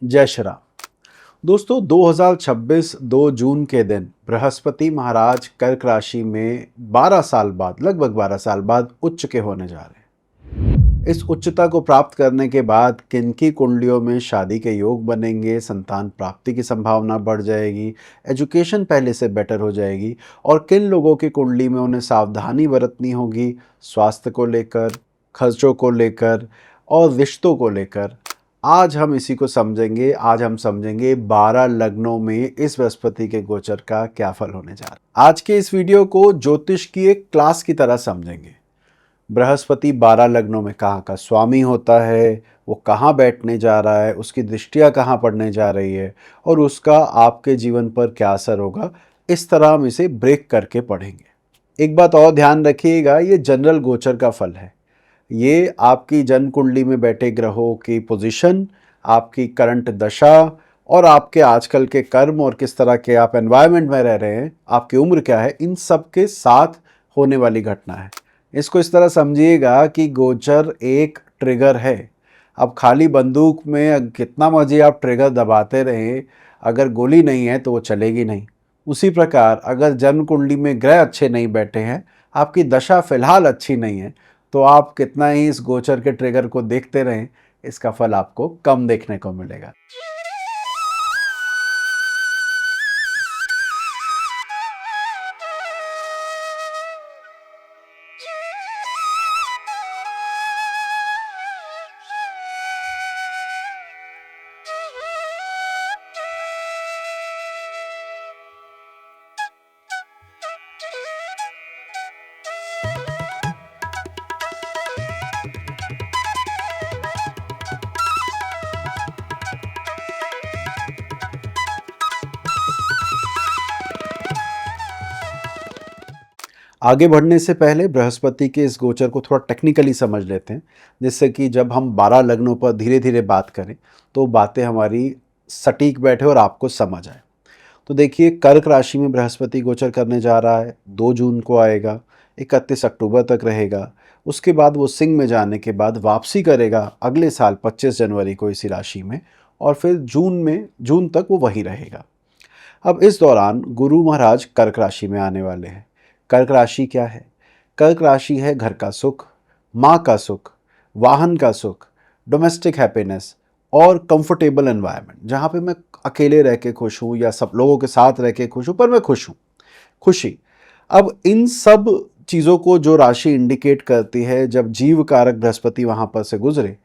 जय श्री राम। दोस्तों 2026 2 जून के दिन बृहस्पति महाराज कर्क राशि में 12 साल बाद, लगभग 12 साल बाद उच्च के होने जा रहे हैं। इस उच्चता को प्राप्त करने के बाद किनकी कुंडलियों में शादी के योग बनेंगे, संतान प्राप्ति की संभावना बढ़ जाएगी, एजुकेशन पहले से बेटर हो जाएगी और किन लोगों की कुंडली में उन्हें सावधानी बरतनी होगी स्वास्थ्य को लेकर, खर्चों को लेकर और रिश्तों को लेकर, आज हम इसी को समझेंगे। आज हम समझेंगे 12 लग्नों में इस बृहस्पति के गोचर का क्या फल होने जा रहा है। आज के इस वीडियो को ज्योतिष की एक क्लास की तरह समझेंगे। बृहस्पति 12 लग्नों में कहाँ का स्वामी होता है, वो कहाँ बैठने जा रहा है, उसकी दृष्टियाँ कहाँ पड़ने जा रही है और उसका आपके जीवन पर क्या असर होगा, इस तरह हम इसे ब्रेक करके पढ़ेंगे। एक बात और ध्यान रखिएगा, ये जनरल गोचर का फल है। ये आपकी जन्म कुंडली में बैठे ग्रहों की पोजीशन, आपकी करंट दशा और आपके आजकल के कर्म और किस तरह के आप एनवायरनमेंट में रह रहे हैं, आपकी उम्र क्या है, इन सब के साथ होने वाली घटना है। इसको इस तरह समझिएगा कि गोचर एक ट्रिगर है। अब खाली बंदूक में कितना मर्जी आप ट्रिगर दबाते रहें, अगर गोली नहीं है तो वो चलेगी नहीं। उसी प्रकार अगर जन्म कुंडली में ग्रह अच्छे नहीं बैठे हैं, आपकी दशा फिलहाल अच्छी नहीं है, तो आप कितना ही इस गोचर के ट्रिगर को देखते रहें, इसका फल आपको कम देखने को मिलेगा। आगे बढ़ने से पहले बृहस्पति के इस गोचर को थोड़ा टेक्निकली समझ लेते हैं, जिससे कि जब हम 12 लग्नों पर धीरे धीरे बात करें तो बातें हमारी सटीक बैठे और आपको समझ आए। तो देखिए, कर्क राशि में बृहस्पति गोचर करने जा रहा है। 2 जून को आएगा, 31 अक्टूबर तक रहेगा। उसके बाद वो सिंह में जाने के बाद वापसी करेगा अगले साल 25 जनवरी को इसी राशि में, और फिर जून तक वो वहीं रहेगा। अब इस दौरान गुरु महाराज कर्क राशि में आने वाले हैं। कर्क राशि क्या है? कर्क राशि है घर का सुख, माँ का सुख, वाहन का सुख, डोमेस्टिक हैप्पीनेस और कंफर्टेबल एनवायरनमेंट, जहाँ पे मैं अकेले रह के खुश हूँ या सब लोगों के साथ रह के खुश हूँ, पर मैं खुश हूँ, खुशी। अब इन सब चीज़ों को जो राशि इंडिकेट करती है, जब जीव कारक बृहस्पति वहाँ पर से गुजरे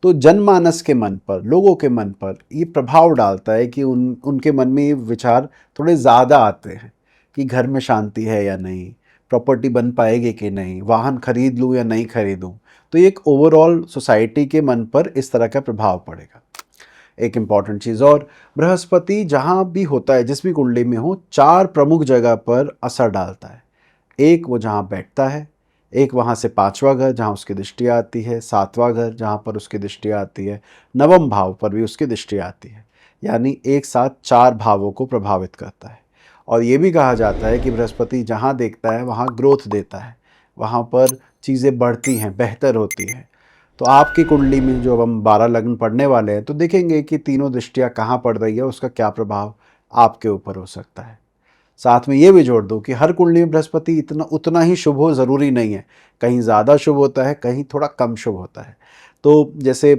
तो जनमानस के मन पर, लोगों के मन पर ये प्रभाव डालता है कि उनके मन में ये विचार थोड़े ज़्यादा आते हैं कि घर में शांति है या नहीं, प्रॉपर्टी बन पाएगी कि नहीं, वाहन खरीद लूँ या नहीं खरीदूँ। तो ये एक ओवरऑल सोसाइटी के मन पर इस तरह का प्रभाव पड़ेगा। एक इम्पॉर्टेंट चीज़ और, बृहस्पति जहाँ भी होता है, जिस भी कुंडली में हो, 4 प्रमुख जगह पर असर डालता है। एक वो जहाँ बैठता है, एक वहाँ से 5वां घर जहाँ उसकी दृष्टि आती है, 7वां घर जहाँ पर उसकी दृष्टि आती है, 9वें भाव पर भी उसकी दृष्टि आती है। यानी एक साथ 4 भावों को प्रभावित करता है। और ये भी कहा जाता है कि बृहस्पति जहाँ देखता है वहाँ ग्रोथ देता है, वहाँ पर चीज़ें बढ़ती हैं, बेहतर होती हैं। तो आपकी कुंडली में जो हम 12 लग्न पढ़ने वाले हैं, तो देखेंगे कि तीनों दृष्टियाँ कहाँ पड़ रही है, उसका क्या प्रभाव आपके ऊपर हो सकता है। साथ में ये भी जोड़ दो कि हर कुंडली में बृहस्पति उतना ही शुभ हो ज़रूरी नहीं है। कहीं ज़्यादा शुभ होता है, कहीं थोड़ा कम शुभ होता है। तो जैसे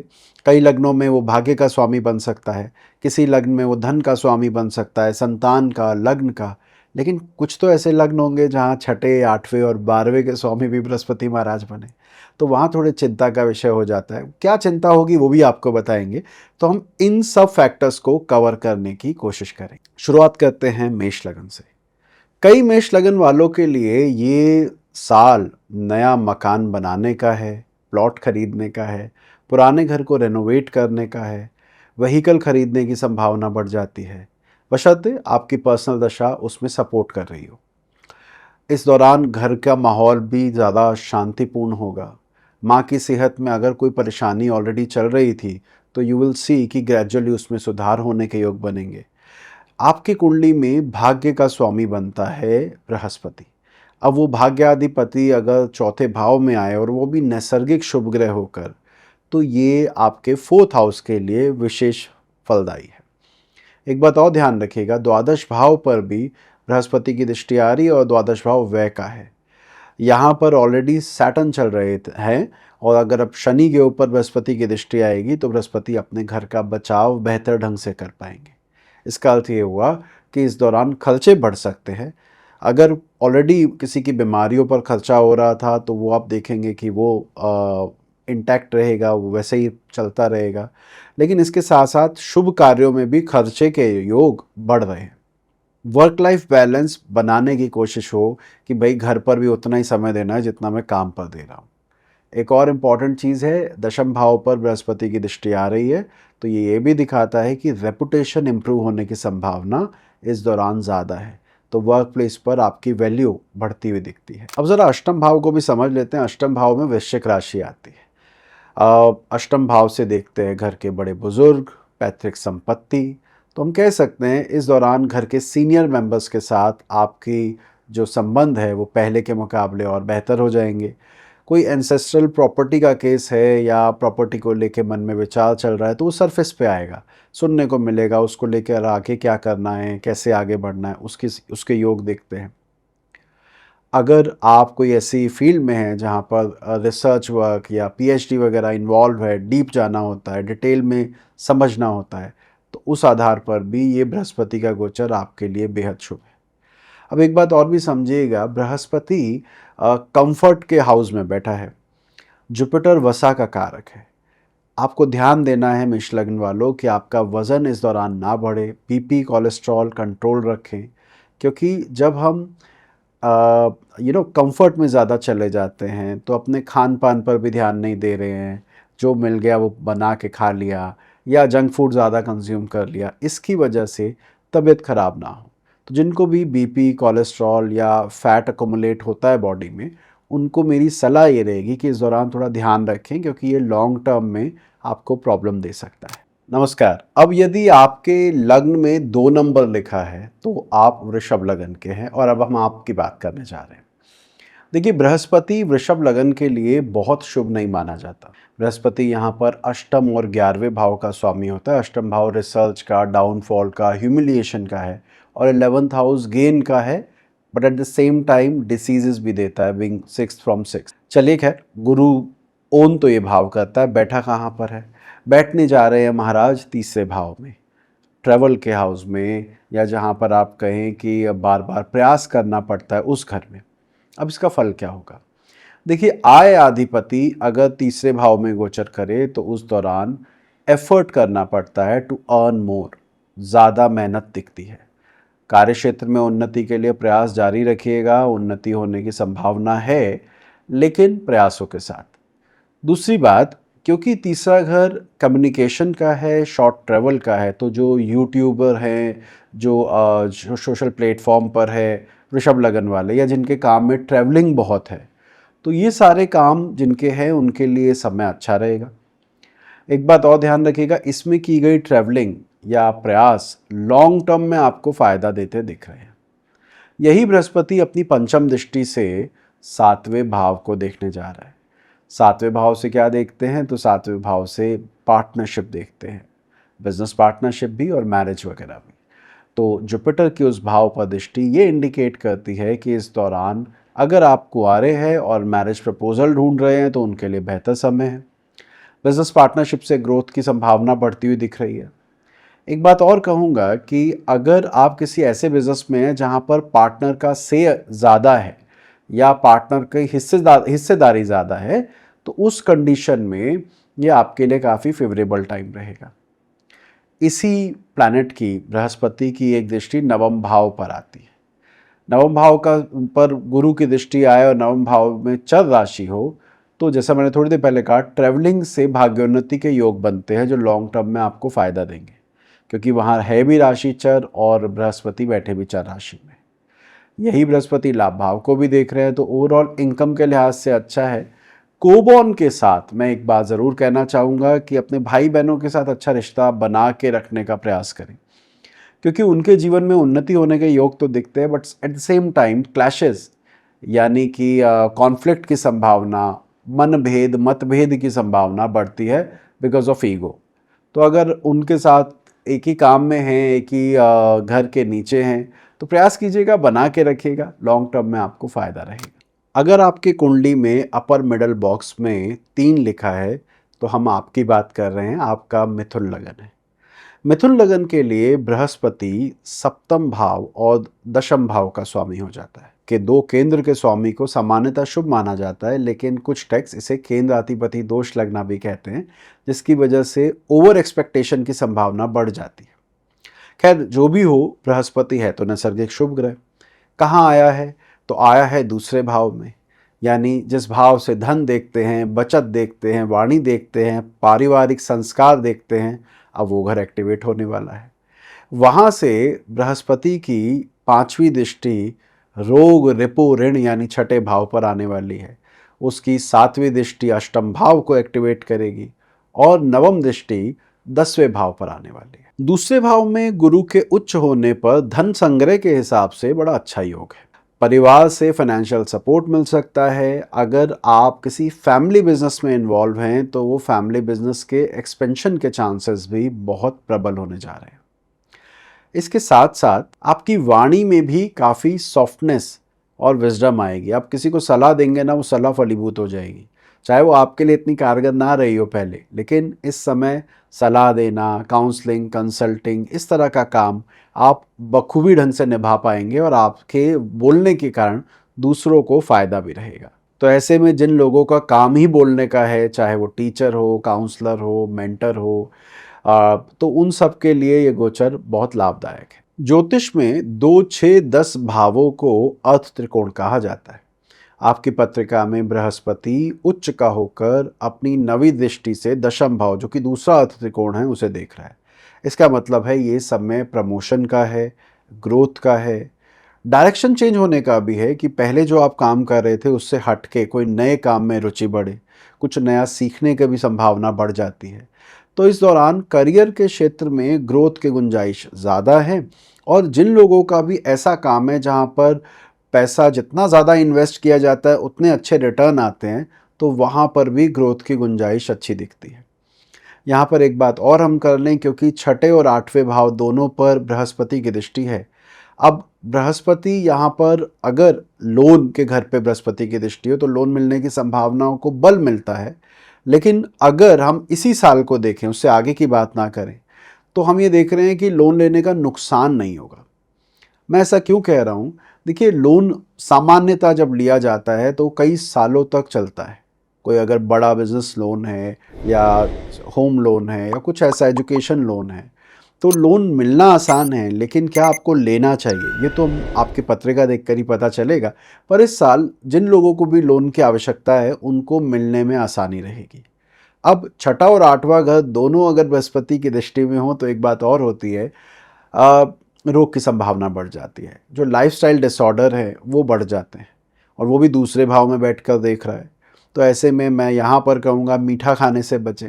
कई लग्नों में वो भाग्य का स्वामी बन सकता है, किसी लग्न में वो धन का स्वामी बन सकता है, संतान का, लग्न का। लेकिन कुछ तो ऐसे लग्न होंगे जहाँ 6, 8वें और 12वें के स्वामी भी बृहस्पति महाराज बने, तो वहाँ थोड़े चिंता का विषय हो जाता है। क्या चिंता होगी वो भी आपको बताएंगे। तो हम इन सब फैक्टर्स को कवर करने की कोशिश करें। शुरुआत करते हैं मेष लगन से। कई मेष लगन वालों के लिए ये साल नया मकान बनाने का है, प्लॉट खरीदने का है, पुराने घर को रेनोवेट करने का है, व्हीकल खरीदने की संभावना बढ़ जाती है, बशर्ते आपकी पर्सनल दशा उसमें सपोर्ट कर रही हो। इस दौरान घर का माहौल भी ज़्यादा शांतिपूर्ण होगा। माँ की सेहत में अगर कोई परेशानी ऑलरेडी चल रही थी, तो यू विल सी कि ग्रेजुअली उसमें सुधार होने के योग बनेंगे। आपकी कुंडली में भाग्य का स्वामी बनता है बृहस्पति। अब वो भाग्याधिपति अगर 4थे भाव में आए और वो भी नैसर्गिक शुभ ग्रह होकर, तो ये आपके 4th हाउस के लिए विशेष फलदायी है। एक बात और ध्यान रखिएगा, द्वादश भाव पर भी बृहस्पति की दृष्टि आ रही है और द्वादश भाव व्यय का है। यहाँ पर ऑलरेडी सैटर्न चल रहे हैं और अगर अब शनि के ऊपर बृहस्पति की दृष्टि आएगी तो बृहस्पति अपने घर का बचाव बेहतर ढंग से कर पाएंगे। इसका अर्थ ये हुआ कि इस दौरान खर्चे बढ़ सकते हैं। अगर ऑलरेडी किसी की बीमारियों पर खर्चा हो रहा था तो वो आप देखेंगे कि वो इंटैक्ट रहेगा, वो वैसे ही चलता रहेगा। लेकिन इसके साथ साथ शुभ कार्यों में भी खर्चे के योग बढ़ रहे हैं। वर्क लाइफ बैलेंस बनाने की कोशिश हो कि भाई घर पर भी उतना ही समय देना है जितना मैं काम पर दे रहा हूँ। एक और इम्पॉर्टेंट चीज़ है, दशम भाव पर बृहस्पति की दृष्टि आ रही है तो ये भी दिखाता है कि रेपुटेशन इम्प्रूव होने की संभावना इस दौरान ज़्यादा है। तो वर्क प्लेस पर आपकी वैल्यू बढ़ती हुई दिखती है। अब ज़रा अष्टम भाव को भी समझ लेते हैं। अष्टम भाव में वृश्चिक राशि आती है। अष्टम भाव से देखते हैं घर के बड़े बुजुर्ग, पैतृक संपत्ति। तो हम कह सकते हैं इस दौरान घर के सीनियर मेंबर्स के साथ आपकी जो संबंध है वो पहले के मुकाबले और बेहतर हो जाएंगे। कोई एंसेस्ट्रल प्रॉपर्टी का केस है या प्रॉपर्टी को लेके मन में विचार चल रहा है तो वो सरफेस पे आएगा, सुनने को मिलेगा। उसको लेकर आगे क्या करना है, कैसे आगे बढ़ना है, उसके योग देखते हैं। अगर आप कोई ऐसी फील्ड में हैं जहाँ पर रिसर्च वर्क या पीएचडी वगैरह इन्वॉल्व है, डीप जाना होता है, डिटेल में समझना होता है, तो उस आधार पर भी ये बृहस्पति का गोचर आपके लिए बेहद शुभ है। अब एक बात और भी समझिएगा, बृहस्पति कंफर्ट के हाउस में बैठा है। जुपिटर वसा का कारक है। आपको ध्यान देना है मेष लग्न वालों कि आपका वज़न इस दौरान ना बढ़े, बीपी कोलेस्ट्रॉल कंट्रोल रखें। क्योंकि जब हम कंफर्ट में ज़्यादा चले जाते हैं तो अपने खान पान पर भी ध्यान नहीं दे रहे हैं, जो मिल गया वो बना के खा लिया या जंक फूड ज़्यादा कंज्यूम कर लिया, इसकी वजह से तबीयत ख़राब ना हो। तो जिनको भी बीपी कोलेस्ट्रॉल या फैट अकोमुलेट होता है बॉडी में, उनको मेरी सलाह ये रहेगी कि इस दौरान थोड़ा ध्यान रखें क्योंकि ये लॉन्ग टर्म में आपको प्रॉब्लम दे सकता है। नमस्कार। अब यदि आपके लग्न में 2 नंबर लिखा है तो आप वृषभ लगन के हैं और अब हम आपकी बात करने जा रहे हैं। देखिए, बृहस्पति वृषभ लगन के लिए बहुत शुभ नहीं माना जाता। बृहस्पति यहाँ पर अष्टम और 11वें भाव का स्वामी होता है। अष्टम भाव रिसर्च का, डाउनफॉल का, ह्यूमिलिएशन का है और 11th हाउस गेन का है, but at the same time diseases भी देता है, बीइंग 6th फ्रॉम 6। चलिए खैर, गुरु ओन तो ये भाव करता है, बैठा कहाँ पर है? बैठने जा रहे हैं महाराज तीसरे भाव में, ट्रैवल के हाउस में, या जहाँ पर आप कहें कि बार बार प्रयास करना पड़ता है उस घर में। अब इसका फल क्या होगा? देखिए, आय अधिपति अगर तीसरे भाव में गोचर करे तो उस दौरान एफर्ट करना पड़ता है टू अर्न मोर, ज़्यादा मेहनत दिखती है। कार्य क्षेत्र में उन्नति के लिए प्रयास जारी रखिएगा, उन्नति होने की संभावना है, लेकिन प्रयासों के साथ। दूसरी बात, क्योंकि तीसरा घर कम्युनिकेशन का है, शॉर्ट ट्रैवल का है, तो जो यूट्यूबर हैं, जो सोशल प्लेटफॉर्म पर है, वृषभ लगन वाले, या जिनके काम में ट्रैवलिंग बहुत है, तो ये सारे काम जिनके हैं उनके लिए समय अच्छा रहेगा। एक बात और ध्यान रखिएगा, इसमें की गई ट्रैवलिंग या प्रयास लॉन्ग टर्म में आपको फ़ायदा देते दिख रहे हैं। यही बृहस्पति अपनी पंचम दृष्टि से 7वें भाव को देखने जा रहा है। 7वें भाव से क्या देखते हैं? तो 7वें भाव से पार्टनरशिप देखते हैं, बिजनेस पार्टनरशिप भी और मैरिज वगैरह भी। तो जुपिटर की उस भाव पर दृष्टि ये इंडिकेट करती है कि इस दौरान अगर आप कुंवारे हैं और मैरिज प्रपोजल ढूंढ रहे हैं तो उनके लिए बेहतर समय है। बिजनेस पार्टनरशिप से ग्रोथ की संभावना बढ़ती हुई दिख रही है। एक बात और कहूँगा कि अगर आप किसी ऐसे बिजनेस में हैं जहाँ पर पार्टनर का से ज़्यादा है या पार्टनर की हिस्सेदारी ज़्यादा है, तो उस कंडीशन में ये आपके लिए काफ़ी फेवरेबल टाइम रहेगा। इसी प्लैनेट की, बृहस्पति की एक दृष्टि नवम भाव पर आती है। नवम भाव का पर गुरु की दृष्टि आए और नवम भाव में चर राशि हो तो जैसा मैंने थोड़ी देर पहले कहा, ट्रैवलिंग से भाग्योन्नति के योग बनते हैं जो लॉन्ग टर्म में आपको फ़ायदा देंगे, क्योंकि वहाँ है भी राशि चर और बृहस्पति बैठे भी चर राशि में। यही बृहस्पति लाभ भाव को भी देख रहे हैं तो ओवरऑल इनकम के लिहाज से अच्छा है। कोबॉन के साथ मैं एक बात ज़रूर कहना चाहूँगा कि अपने भाई बहनों के साथ अच्छा रिश्ता बना के रखने का प्रयास करें, क्योंकि उनके जीवन में उन्नति होने के योग तो दिखते हैं, but at the same time clashes यानी कि कॉन्फ्लिक्ट की संभावना, मतभेद की संभावना बढ़ती है बिकॉज ऑफ ईगो। तो अगर उनके साथ एक ही काम में हैं, एक ही घर के नीचे हैं, तो प्रयास कीजिएगा बना के रखिएगा, लॉन्ग टर्म में आपको फ़ायदा रहेगा। अगर आपकी कुंडली में अपर मिडल बॉक्स में 3 लिखा है, तो हम आपकी बात कर रहे हैं, आपका मिथुन लगन है। मिथुन लगन के लिए बृहस्पति सप्तम भाव और दशम भाव का स्वामी हो जाता है कि 2 केंद्र के स्वामी को सामान्यतः शुभ माना जाता है, लेकिन कुछ टेक्स्ट इसे केंद्राधिपति दोष लगना भी कहते हैं, जिसकी वजह से ओवर एक्सपेक्टेशन की संभावना बढ़ जाती है। खैर जो भी हो, बृहस्पति है तो नैसर्गिक शुभ ग्रह। कहाँ आया है? तो आया है दूसरे भाव में, यानी जिस भाव से धन देखते हैं, बचत देखते हैं, वाणी देखते हैं, पारिवारिक संस्कार देखते हैं, अब वो घर एक्टिवेट होने वाला है। वहाँ से बृहस्पति की 5वीं दृष्टि रोग रिपु ऋण यानी छठे भाव पर आने वाली है। उसकी 7वीं दृष्टि अष्टम भाव को एक्टिवेट करेगी और नवम दृष्टि 10वें भाव पर आने वाली है। दूसरे भाव में गुरु के उच्च होने पर धन संग्रह के हिसाब से बड़ा अच्छा योग है। परिवार से फाइनेंशियल सपोर्ट मिल सकता है। अगर आप किसी फैमिली बिजनेस में इन्वॉल्व हैं तो वो फैमिली बिजनेस के एक्सपेंशन के चांसेस भी बहुत प्रबल होने जा रहे हैं। इसके साथ साथ आपकी वाणी में भी काफ़ी सॉफ्टनेस और विजडम आएगी। आप किसी को सलाह देंगे ना, वो सलाह फलीभूत हो जाएगी, चाहे वो आपके लिए इतनी कारगर ना रही हो पहले, लेकिन इस समय सलाह देना, काउंसलिंग, कंसल्टिंग, इस तरह का काम आप बखूबी ढंग से निभा पाएंगे और आपके बोलने के कारण दूसरों को फ़ायदा भी रहेगा। तो ऐसे में जिन लोगों का काम ही बोलने का है, चाहे वो टीचर हो, काउंसलर हो, मेंटर हो, तो उन सब के लिए ये गोचर बहुत लाभदायक है। ज्योतिष में 2, 6, 10 भावों को अर्थ त्रिकोण कहा जाता है। आपकी पत्रिका में बृहस्पति उच्च का होकर अपनी 9वीं दृष्टि से दशम भाव, जो कि दूसरा अर्थ त्रिकोण है, उसे देख रहा है। इसका मतलब है ये समय प्रमोशन का है, ग्रोथ का है, डायरेक्शन चेंज होने का भी है कि पहले जो आप काम कर रहे थे उससे हट के कोई नए काम में रुचि बढ़े, कुछ नया सीखने की भी संभावना बढ़ जाती है। तो इस दौरान करियर के क्षेत्र में ग्रोथ की गुंजाइश ज़्यादा है और जिन लोगों का भी ऐसा काम है जहाँ पर पैसा जितना ज़्यादा इन्वेस्ट किया जाता है उतने अच्छे रिटर्न आते हैं, तो वहाँ पर भी ग्रोथ की गुंजाइश अच्छी दिखती है। यहाँ पर एक बात और हम कर लें, क्योंकि छठे और 8वें भाव दोनों पर बृहस्पति की दृष्टि है। अब बृहस्पति यहाँ पर अगर लोन के घर पे बृहस्पति की दृष्टि हो तो लोन मिलने की संभावनाओं को बल मिलता है, लेकिन अगर हम इसी साल को देखें, उससे आगे की बात ना करें, तो हम ये देख रहे हैं कि लोन लेने का नुकसान नहीं होगा। मैं ऐसा क्यों कह रहा हूँ? देखिए, लोन सामान्यतः जब लिया जाता है तो कई सालों तक चलता है। कोई अगर बड़ा बिजनेस लोन है या होम लोन है या कुछ ऐसा एजुकेशन लोन है, तो लोन मिलना आसान है, लेकिन क्या आपको लेना चाहिए, ये तो आपकी पत्रिका देखकर ही पता चलेगा। पर इस साल जिन लोगों को भी लोन की आवश्यकता है उनको मिलने में आसानी रहेगी। अब छठा और 8वां घर दोनों अगर बृहस्पति की दृष्टि में हो तो एक बात और होती है, रोग की संभावना बढ़ जाती है। जो लाइफस्टाइल डिसऑर्डर है वो बढ़ जाते हैं, और वो भी दूसरे भाव में बैठकर देख रहा है। तो ऐसे में मैं यहाँ पर कहूँगा मीठा खाने से बचें,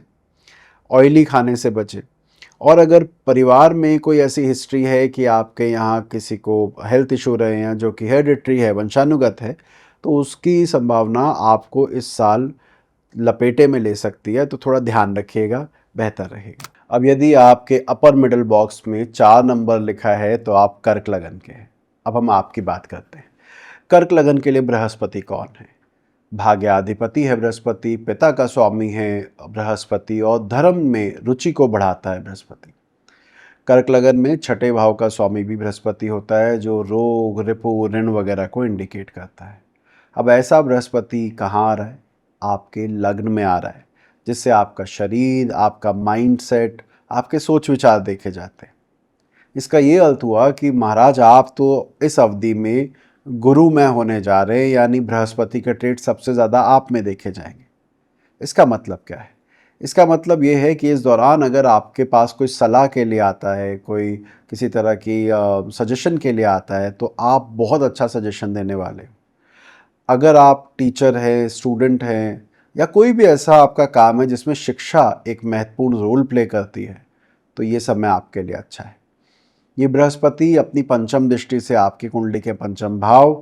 ऑयली खाने से बचें। और अगर परिवार में कोई ऐसी हिस्ट्री है कि आपके यहाँ किसी को हेल्थ इशू रहे हैं जो कि हेरिडिटरी है, वंशानुगत है, तो उसकी संभावना आपको इस साल लपेटे में ले सकती है, तो थोड़ा ध्यान रखिएगा, बेहतर रहेगा। अब यदि आपके अपर मिडल बॉक्स में 4 नंबर लिखा है तो आप कर्क लगन के हैं। अब हम आपकी बात करते हैं। कर्क लगन के लिए बृहस्पति कौन है? भाग्याधिपति है बृहस्पति, पिता का स्वामी है बृहस्पति और धर्म में रुचि को बढ़ाता है बृहस्पति। कर्क लगन में छठे भाव का स्वामी भी बृहस्पति होता है, जो रोग, रिपु, ऋण वगैरह को इंडिकेट करता है। अब ऐसा बृहस्पति कहाँ आ रहा है? आपके लग्न में आ रहा है, जिससे आपका शरीर, आपका माइंडसेट, आपके सोच विचार देखे जाते हैं। इसका ये अर्थ हुआ कि महाराज आप तो इस अवधि में गुरु में होने जा रहे हैं, यानी बृहस्पति के ट्रेड सबसे ज़्यादा आप में देखे जाएंगे। इसका मतलब क्या है? इसका मतलब ये है कि इस दौरान अगर आपके पास कोई सलाह के लिए आता है, कोई किसी तरह की सजेशन के लिए आता है, तो आप बहुत अच्छा सजेशन देने वाले हो। अगर आप टीचर हैं, स्टूडेंट हैं, या कोई भी ऐसा आपका काम है जिसमें शिक्षा एक महत्वपूर्ण रोल प्ले करती है, तो ये समय आपके लिए अच्छा है। ये बृहस्पति अपनी पंचम दृष्टि से आपकी कुंडली के पंचम भाव,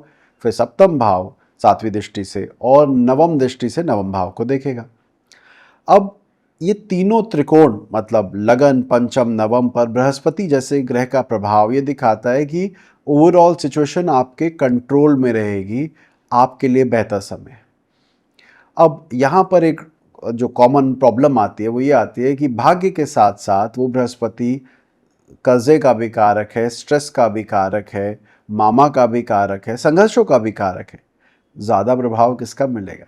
फिर सप्तम भाव 7वीं दृष्टि से और नवम दृष्टि से नवम भाव को देखेगा। अब ये तीनों त्रिकोण मतलब लगन, पंचम, नवम पर बृहस्पति जैसे ग्रह का प्रभाव ये दिखाता है कि ओवरऑल सिचुएशन आपके कंट्रोल में रहेगी, आपके लिए बेहतर समय है। अब यहाँ पर एक जो कॉमन प्रॉब्लम आती है वो ये आती है कि भाग्य के साथ साथ वो बृहस्पति कर्जे का भी कारक है, स्ट्रेस का भी कारक है, मामा का भी कारक है, संघर्षों का भी कारक है। ज़्यादा प्रभाव किसका मिलेगा?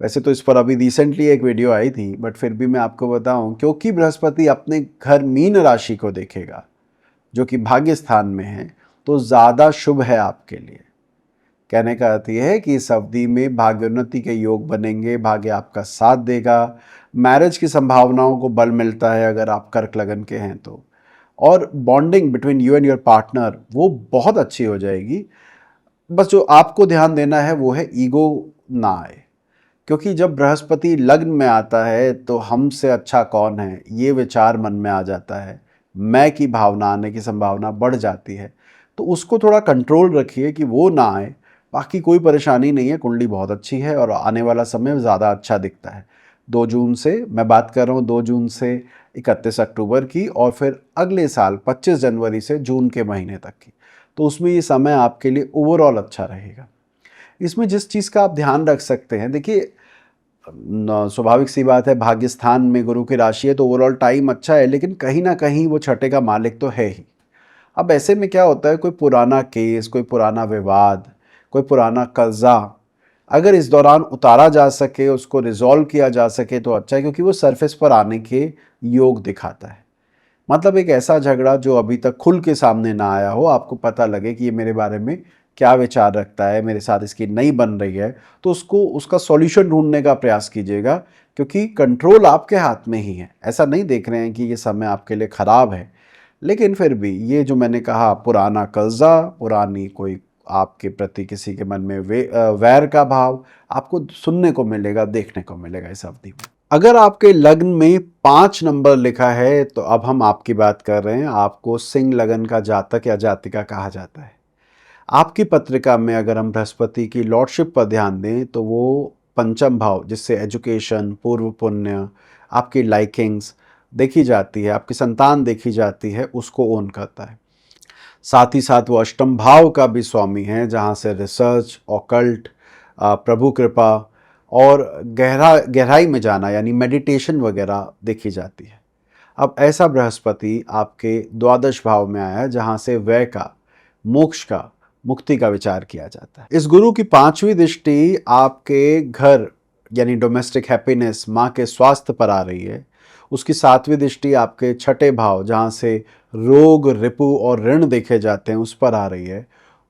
वैसे तो इस पर अभी रिसेंटली एक वीडियो आई थी, बट फिर भी मैं आपको बताऊं, क्योंकि बृहस्पति अपने घर मीन राशि को देखेगा जो कि भाग्य स्थान में है, तो ज़्यादा शुभ है आपके लिए। कहने का अर्थ यह है कि इस अवधि में भाग्योन्नति के योग बनेंगे, भाग्य आपका साथ देगा, मैरिज की संभावनाओं को बल मिलता है अगर आप कर्क लगन के हैं तो, और bonding between you and your partner वो बहुत अच्छी हो जाएगी। बस जो आपको ध्यान देना है वो है ईगो ना आए, क्योंकि जब बृहस्पति लग्न में आता है तो हमसे अच्छा कौन है ये विचार मन में आ जाता है, मैं की भावना आने की संभावना बढ़ जाती है। तो उसको थोड़ा कंट्रोल रखिए कि वो ना आए। बाकी कोई परेशानी नहीं है, कुंडली बहुत अच्छी है और आने वाला समय ज़्यादा अच्छा दिखता है। 2 जून से मैं बात कर रहा हूँ, 2 जून से 31 अक्टूबर की, और फिर अगले साल 25 जनवरी से जून के महीने तक की। तो उसमें ये समय आपके लिए ओवरऑल अच्छा रहेगा। इसमें जिस चीज़ का आप ध्यान रख सकते हैं, देखिए स्वाभाविक सी बात है, भाग्य स्थान में गुरु की राशि है तो ओवरऑल टाइम अच्छा है, लेकिन कहीं ना कहीं वो छठे का मालिक तो है ही। अब ऐसे में क्या होता है, कोई पुराना केस, कोई पुराना विवाद, कोई पुराना कर्जा अगर इस दौरान उतारा जा सके, उसको रिजॉल्व किया जा सके तो अच्छा है, क्योंकि वो सरफेस पर आने के योग दिखाता है। मतलब एक ऐसा झगड़ा जो अभी तक खुल के सामने ना आया हो, आपको पता लगे कि ये मेरे बारे में क्या विचार रखता है, मेरे साथ इसकी नहीं बन रही है, तो उसको उसका सॉल्यूशन ढूंढने का प्रयास कीजिएगा, क्योंकि कंट्रोल आपके हाथ में ही है। ऐसा नहीं देख रहे हैं कि ये समय आपके लिए ख़राब है, लेकिन फिर भी ये जो मैंने कहा, पुराना कर्जा, पुरानी कोई आपके प्रति किसी के मन में वैर का भाव आपको सुनने को मिलेगा, देखने को मिलेगा इस अवधि में। अगर आपके लग्न में 5 नंबर लिखा है तो अब हम आपकी बात कर रहे हैं, आपको सिंह लगन का जातक या जातिका कहा जाता है। आपकी पत्रिका में अगर हम बृहस्पति की लॉर्डशिप पर ध्यान दें तो वो पंचम भाव, जिससे एजुकेशन, पूर्व पुण्य, आपकी लाइकिंग्स देखी जाती है, आपकी संतान देखी जाती है, उसको ओन करता है। साथ ही साथ वो अष्टम भाव का भी स्वामी है, जहाँ से रिसर्च, ऑकल्ट, प्रभु कृपा और गहराई में जाना यानी मेडिटेशन वगैरह देखी जाती है। अब ऐसा बृहस्पति आपके द्वादश भाव में आया है, जहाँ से व्यय का, मोक्ष का, मुक्ति का विचार किया जाता है। इस गुरु की 5वीं दृष्टि आपके घर यानी डोमेस्टिक हैप्पीनेस, माँ के स्वास्थ्य पर आ रही है। उसकी 7वीं दृष्टि आपके छठे भाव, जहाँ से रोग, रिपु और ऋण देखे जाते हैं, उस पर आ रही है।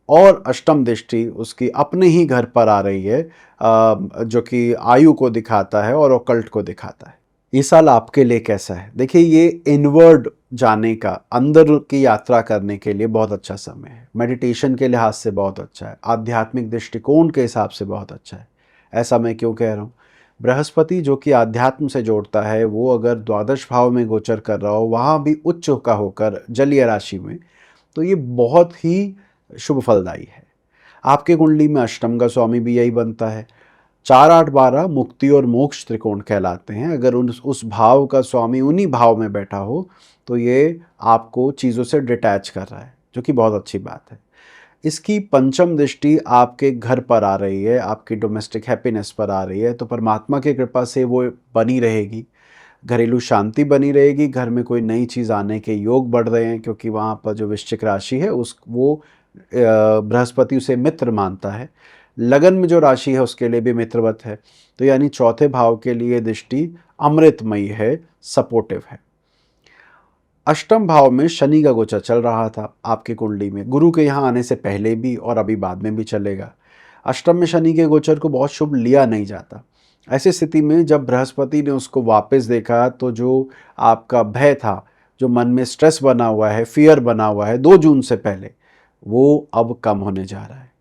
और अष्टम दृष्टि उसकी अपने ही घर पर आ रही है, जो कि आयु को दिखाता है और ऑकल्ट को दिखाता है। ये साल आपके लिए कैसा है? देखिए, ये इनवर्ड जाने का, अंदर की यात्रा करने के लिए बहुत अच्छा समय है। मेडिटेशन के लिहाज से बहुत अच्छा है, आध्यात्मिक दृष्टिकोण के हिसाब से बहुत अच्छा है। ऐसा मैं क्यों कह रहा हूँ? बृहस्पति जो कि आध्यात्म से जोड़ता है, वो अगर द्वादश भाव में गोचर कर रहा हो, वहाँ भी उच्च का होकर जलीय राशि में, तो ये बहुत ही शुभ फलदायी है। आपके कुंडली में अष्टम का स्वामी भी यही बनता है। 4, 8, 12 मुक्ति और मोक्ष त्रिकोण कहलाते हैं। अगर उस भाव का स्वामी उन्हीं भाव में बैठा हो तो ये आपको चीज़ों से डिटैच कर रहा है, जो कि बहुत अच्छी बात है। इसकी पंचम दृष्टि आपके घर पर आ रही है, आपकी डोमेस्टिक हैप्पीनेस पर आ रही है, तो परमात्मा की कृपा से वो बनी रहेगी, घरेलू शांति बनी रहेगी, घर में कोई नई चीज़ आने के योग बढ़ रहे हैं, क्योंकि वहाँ पर जो वृश्चिक राशि है वो बृहस्पति उसे मित्र मानता है। लगन में जो राशि है उसके लिए भी मित्रवत है, तो यानी चौथे भाव के लिए दृष्टि अमृतमयी है, सपोर्टिव है। अष्टम भाव में शनि का गोचर चल रहा था आपकी कुंडली में, गुरु के यहाँ आने से पहले भी और अभी बाद में भी चलेगा। अष्टम में शनि के गोचर को बहुत शुभ लिया नहीं जाता। ऐसी स्थिति में जब बृहस्पति ने उसको वापस देखा तो जो आपका भय था, जो मन में स्ट्रेस बना हुआ है, फियर बना हुआ है 2 जून से पहले, वो अब कम होने जा रहा है।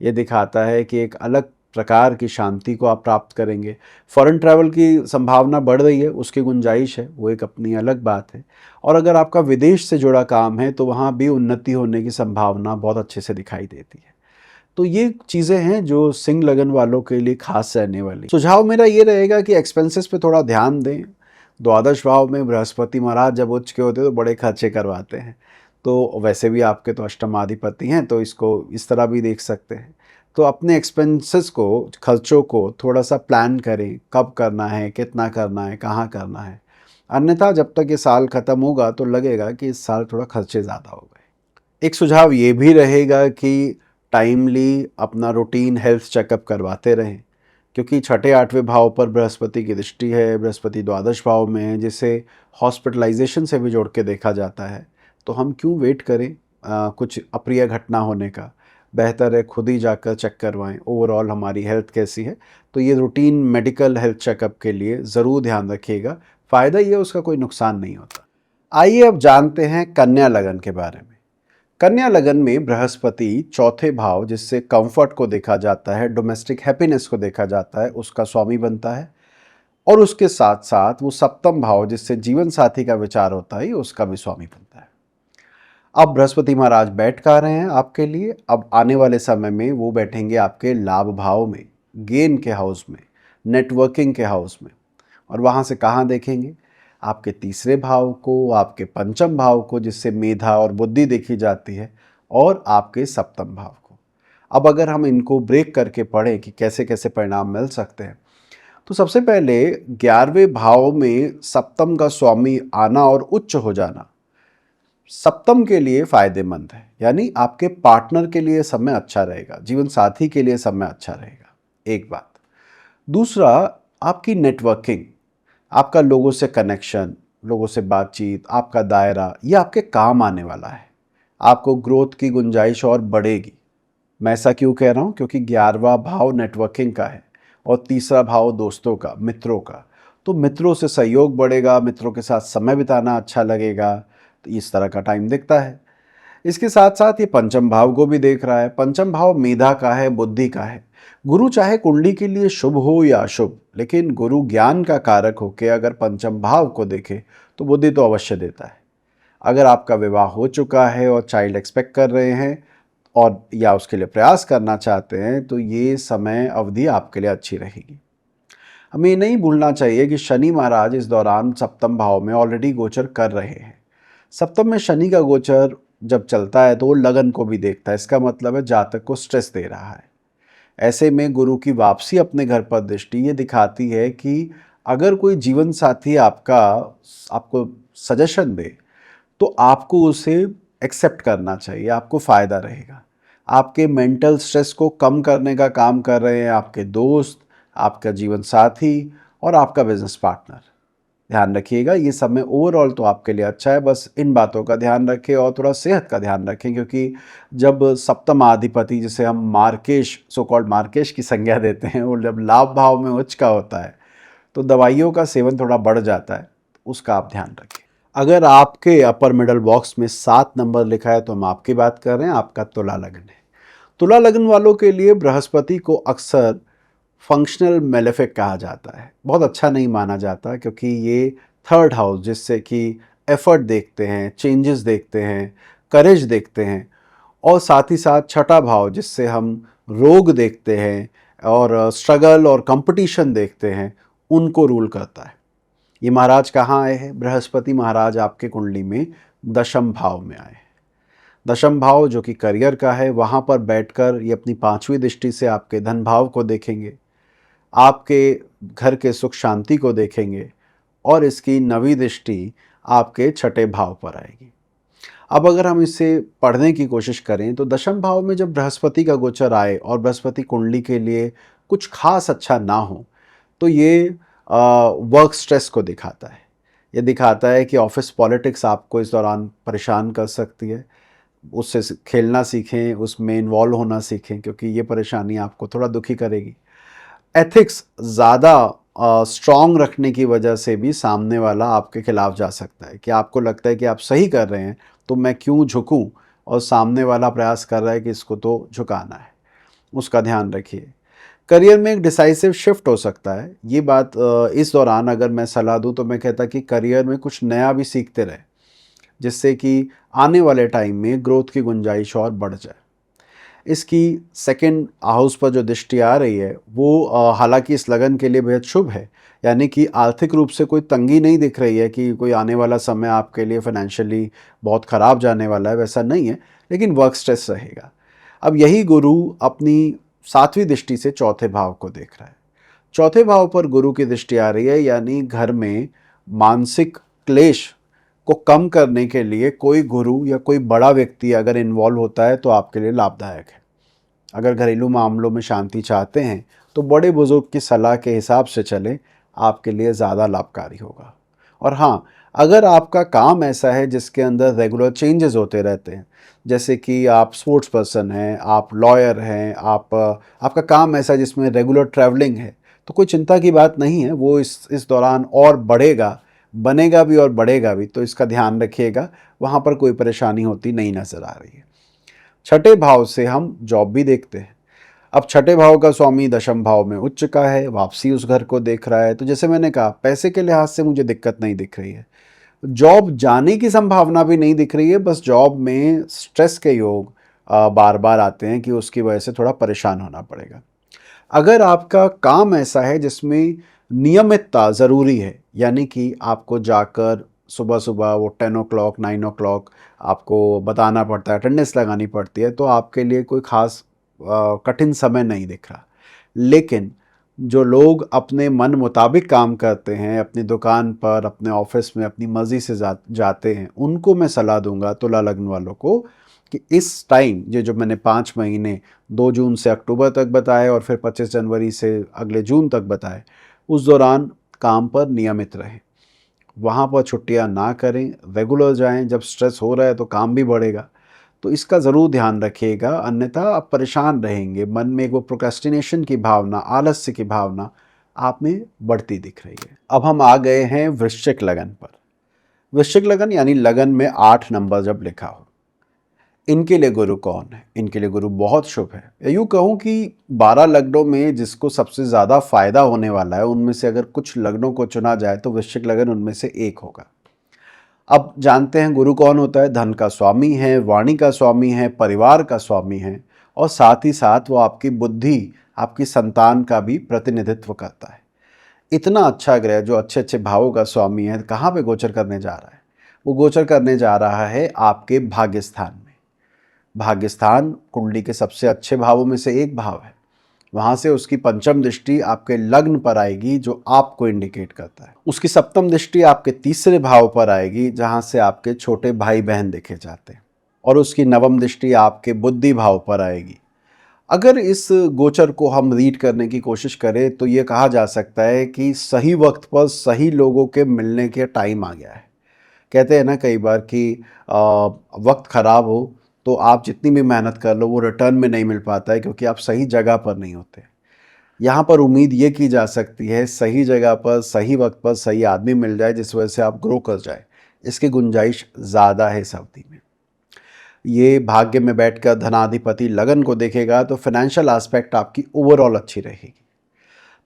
ये दिखाता है कि एक अलग प्रकार की शांति को आप प्राप्त करेंगे। फॉरेन ट्रैवल की संभावना बढ़ रही है, उसकी गुंजाइश है, वो एक अपनी अलग बात है। और अगर आपका विदेश से जुड़ा काम है तो वहाँ भी उन्नति होने की संभावना बहुत अच्छे से दिखाई देती है। तो ये चीज़ें हैं जो सिंह लगन वालों के लिए खास रहने वाली। सुझाव मेरा ये रहेगा कि एक्सपेंसेस पे थोड़ा ध्यान दें, द्वादश भाव में बृहस्पति महाराज जब उच्च के होते हैं तो बड़े खर्चे करवाते हैं। तो वैसे भी आपके तो अष्टमाधिपति हैं, तो इसको इस तरह भी देख सकते हैं। तो अपने एक्सपेंसेस को, खर्चों को थोड़ा सा प्लान करें, कब करना है, कितना करना है, कहाँ करना है। अन्यथा जब तक ये साल ख़त्म होगा तो लगेगा कि इस साल थोड़ा खर्चे ज़्यादा हो गए। एक सुझाव ये भी रहेगा कि टाइमली अपना रूटीन हेल्थ चेकअप करवाते रहें, क्योंकि छठे आठवें भाव पर बृहस्पति की दृष्टि है, बृहस्पति द्वादश भाव में है, जिसे हॉस्पिटलाइजेशन से भी जोड़ के देखा जाता है। तो हम क्यों वेट करें कुछ अप्रिय घटना होने का। बेहतर है खुद ही जाकर चेक करवाएं ओवरऑल हमारी हेल्थ कैसी है। तो ये रूटीन मेडिकल हेल्थ चेकअप के लिए ज़रूर ध्यान रखिएगा। फ़ायदा ये उसका कोई नुकसान नहीं होता। आइए अब जानते हैं कन्या लगन के बारे में। कन्या लगन में बृहस्पति चौथे भाव, जिससे कंफर्ट को देखा जाता है, डोमेस्टिक हैप्पीनेस को देखा जाता है, उसका स्वामी बनता है। और उसके साथ साथ वो सप्तम भाव, जिससे जीवन साथी का विचार होता है, उसका भी स्वामी बनता है। अब बृहस्पति महाराज बैठ कहाँ रहे हैं आपके लिए, अब आने वाले समय में वो बैठेंगे आपके लाभ भाव में, गेन के हाउस में, नेटवर्किंग के हाउस में। और वहाँ से कहाँ देखेंगे, आपके तीसरे भाव को, आपके पंचम भाव को, जिससे मेधा और बुद्धि देखी जाती है, और आपके सप्तम भाव को। अब अगर हम इनको ब्रेक करके पढ़ें कि कैसे कैसे परिणाम मिल सकते हैं, तो सबसे पहले 11वें भाव में सप्तम का स्वामी आना और उच्च हो जाना सप्तम के लिए फायदेमंद है। यानी आपके पार्टनर के लिए समय अच्छा रहेगा, जीवन साथी के लिए समय अच्छा रहेगा, एक बात। दूसरा, आपकी नेटवर्किंग, आपका लोगों से कनेक्शन, लोगों से बातचीत, आपका दायरा, ये आपके काम आने वाला है। आपको ग्रोथ की गुंजाइश और बढ़ेगी। मैं ऐसा क्यों कह रहा हूँ, क्योंकि 11वां भाव नेटवर्किंग का है और तीसरा भाव दोस्तों का, मित्रों का। तो मित्रों से सहयोग बढ़ेगा, मित्रों के साथ समय बिताना अच्छा लगेगा। तो इस तरह का टाइम दिखता है। इसके साथ साथ ये पंचम भाव को भी देख रहा है। पंचम भाव मेधा का है, बुद्धि का है। गुरु चाहे कुंडली के लिए शुभ हो या अशुभ, लेकिन गुरु ज्ञान का कारक होकर अगर पंचम भाव को देखे तो बुद्धि तो अवश्य देता है। अगर आपका विवाह हो चुका है और चाइल्ड एक्सपेक्ट कर रहे हैं और या उसके लिए प्रयास करना चाहते हैं, तो ये समय अवधि आपके लिए अच्छी रहेगी। हमें ये नहीं भूलना चाहिए कि शनि महाराज इस दौरान सप्तम भाव में ऑलरेडी गोचर कर रहे हैं। सप्तम में शनि का गोचर जब चलता है तो वो लगन को भी देखता है। इसका मतलब है जातक को स्ट्रेस दे रहा है। ऐसे में गुरु की वापसी अपने घर पर दृष्टि ये दिखाती है कि अगर कोई जीवन साथी आपको सजेशन दे तो आपको उसे एक्सेप्ट करना चाहिए, आपको फ़ायदा रहेगा। आपके मेंटल स्ट्रेस को कम करने का काम कर रहे हैं आपके दोस्त, आपका जीवन साथी और आपका बिजनेस पार्टनर। ध्यान रखिएगा, ये समय ओवरऑल तो आपके लिए अच्छा है। बस इन बातों का ध्यान रखें और थोड़ा सेहत का ध्यान रखें, क्योंकि जब सप्तमाधिपति, जिसे हम मार्केश, सो कॉल्ड मार्केश की संज्ञा देते हैं, वो जब लाभ भाव में उच्च का होता है तो दवाइयों का सेवन थोड़ा बढ़ जाता है। उसका आप ध्यान रखें। अगर आपके अपर मिडल बॉक्स में 7 नंबर लिखा है तो हम आपकी बात कर रहे हैं, आपका तुला लग्न है। तुला लग्न वालों के लिए बृहस्पति को अक्सर फंक्शनल मेलेफिक कहा जाता है। बहुत अच्छा नहीं माना जाता, क्योंकि ये थर्ड हाउस, जिससे कि एफर्ट देखते हैं, चेंजेस देखते हैं, करेज देखते हैं, और साथ ही साथ छठा भाव, जिससे हम रोग देखते हैं और स्ट्रगल और कंपटीशन देखते हैं, उनको रूल करता है। ये महाराज कहाँ आए हैं, बृहस्पति महाराज आपके कुंडली में दशम भाव में आए हैं। दशम भाव जो कि करियर का है, वहाँ पर बैठकर ये अपनी 5वीं दृष्टि से आपके धन भाव को देखेंगे, आपके घर के सुख शांति को देखेंगे, और इसकी 9वीं दृष्टि आपके छठे भाव पर आएगी। अब अगर हम इसे पढ़ने की कोशिश करें तो दशम भाव में जब बृहस्पति का गोचर आए और बृहस्पति कुंडली के लिए कुछ खास अच्छा ना हो, तो ये वर्क स्ट्रेस को दिखाता है। ये दिखाता है कि ऑफिस पॉलिटिक्स आपको इस दौरान परेशान कर सकती है। उससे खेलना सीखें, उसमें इन्वॉल्व होना सीखें, क्योंकि ये परेशानी आपको थोड़ा दुखी करेगी। एथिक्स ज़्यादा स्ट्रॉन्ग रखने की वजह से भी सामने वाला आपके खिलाफ जा सकता है, कि आपको लगता है कि आप सही कर रहे हैं तो मैं क्यों झुकूं, और सामने वाला प्रयास कर रहा है कि इसको तो झुकाना है। उसका ध्यान रखिए। करियर में एक डिसाइसिव शिफ्ट हो सकता है। ये बात इस दौरान अगर मैं सलाह दूं तो मैं कहता कि करियर में कुछ नया भी सीखते रहे, जिससे कि आने वाले टाइम में ग्रोथ की गुंजाइश और बढ़ जाए। इसकी सेकंड हाउस पर जो दृष्टि आ रही है वो हालांकि इस लगन के लिए बेहद शुभ है, यानी कि आर्थिक रूप से कोई तंगी नहीं दिख रही है कि कोई आने वाला समय आपके लिए फाइनेंशियली बहुत ख़राब जाने वाला है, वैसा नहीं है, लेकिन वर्क स्ट्रेस रहेगा। अब यही गुरु अपनी 7वीं दृष्टि से चौथे भाव को देख रहा है। चौथे भाव पर गुरु की दृष्टि आ रही है, यानी घर में मानसिक क्लेश को कम करने के लिए कोई गुरु या कोई बड़ा व्यक्ति अगर इन्वॉल्व होता है तो आपके लिए लाभदायक है। अगर घरेलू मामलों में शांति चाहते हैं तो बड़े बुजुर्ग की सलाह के हिसाब से चलें, आपके लिए ज़्यादा लाभकारी होगा। और हाँ, अगर आपका काम ऐसा है जिसके अंदर रेगुलर चेंजेस होते रहते हैं, जैसे कि आप स्पोर्ट्स पर्सन हैं, आप लॉयर हैं, आपका काम ऐसा है जिसमें रेगुलर ट्रैवलिंग है, तो कोई चिंता की बात नहीं है, वो इस दौरान और बढ़ेगा, बनेगा भी और बढ़ेगा भी, तो इसका ध्यान रखिएगा, वहाँ पर कोई परेशानी होती नहीं नज़र आ रही है। छठे भाव से हम जॉब भी देखते हैं। अब छठे भाव का स्वामी दशम भाव में उच्च का है, वापसी उस घर को देख रहा है, तो जैसे मैंने कहा पैसे के लिहाज से मुझे दिक्कत नहीं दिख रही है, जॉब जाने की संभावना भी नहीं दिख रही है, बस जॉब में स्ट्रेस के योग बार बार आते हैं कि उसकी वजह से थोड़ा परेशान होना पड़ेगा। अगर आपका काम ऐसा है जिसमें नियमितता ज़रूरी है, यानी कि आपको जाकर सुबह सुबह वो 10 ओ क्लॉक 9 ओ क्लॉक आपको बताना पड़ता है, अटेंडेंस लगानी पड़ती है, तो आपके लिए कोई ख़ास कठिन समय नहीं दिख रहा। लेकिन जो लोग अपने मन मुताबिक काम करते हैं, अपनी दुकान पर, अपने ऑफिस में अपनी मर्ज़ी से जाते हैं, उनको मैं सलाह दूंगा तुला लग्न वालों को कि इस टाइम ये जो मैंने 5 महीने 2 जून से अक्टूबर तक बताए और फिर 25 जनवरी से अगले जून तक बताए, उस दौरान काम पर नियमित रहें, वहाँ पर छुट्टियाँ ना करें, रेगुलर जाएं। जब स्ट्रेस हो रहा है तो काम भी बढ़ेगा, तो इसका ज़रूर ध्यान रखिएगा, अन्यथा आप परेशान रहेंगे। मन में एक वो प्रोक्रेस्टिनेशन की भावना, आलस्य की भावना आप में बढ़ती दिख रही है। अब हम आ गए हैं वृश्चिक लगन पर। वृश्चिक लगन यानी लगन में 8 नंबर जब लिखा हो, इनके लिए गुरु कौन है? इनके लिए गुरु बहुत शुभ है। यूँ कहूँ कि 12 लग्नों में जिसको सबसे ज़्यादा फायदा होने वाला है, उनमें से अगर कुछ लग्नों को चुना जाए तो वृश्चिक लगन उनमें से एक होगा। अब जानते हैं गुरु कौन होता है। धन का स्वामी है, वाणी का स्वामी है, परिवार का स्वामी है, और साथ ही साथ वो आपकी बुद्धि, आपकी संतान का भी प्रतिनिधित्व करता है। इतना अच्छा ग्रह जो अच्छे अच्छे भावों का स्वामी है, कहाँ पे गोचर करने जा रहा है? वो गोचर करने जा रहा है आपके भाग्य स्थान में। भाग्य स्थान कुंडली के सबसे अच्छे भावों में से एक भाव है। वहाँ से उसकी पंचम दृष्टि आपके लग्न पर आएगी, जो आपको इंडिकेट करता है। उसकी सप्तम दृष्टि आपके तीसरे भाव पर आएगी, जहाँ से आपके छोटे भाई बहन देखे जाते हैं, और उसकी नवम दृष्टि आपके बुद्धि भाव पर आएगी। अगर इस गोचर को हम रीड करने की कोशिश करें तो ये कहा जा सकता है कि सही वक्त पर सही लोगों के मिलने के टाइम आ गया है। कहते हैं ना कई बार कि वक्त ख़राब हो तो आप जितनी भी मेहनत कर लो वो रिटर्न में नहीं मिल पाता है, क्योंकि आप सही जगह पर नहीं होते। यहाँ पर उम्मीद ये की जा सकती है सही जगह पर सही वक्त पर सही आदमी मिल जाए, जिस वजह से आप ग्रो कर जाए। इसकी गुंजाइश ज़्यादा है इस अवधि में। ये भाग्य में बैठकर धनाधिपति लगन को देखेगा तो फाइनेंशियल एस्पेक्ट आपकी ओवरऑल अच्छी रहेगी।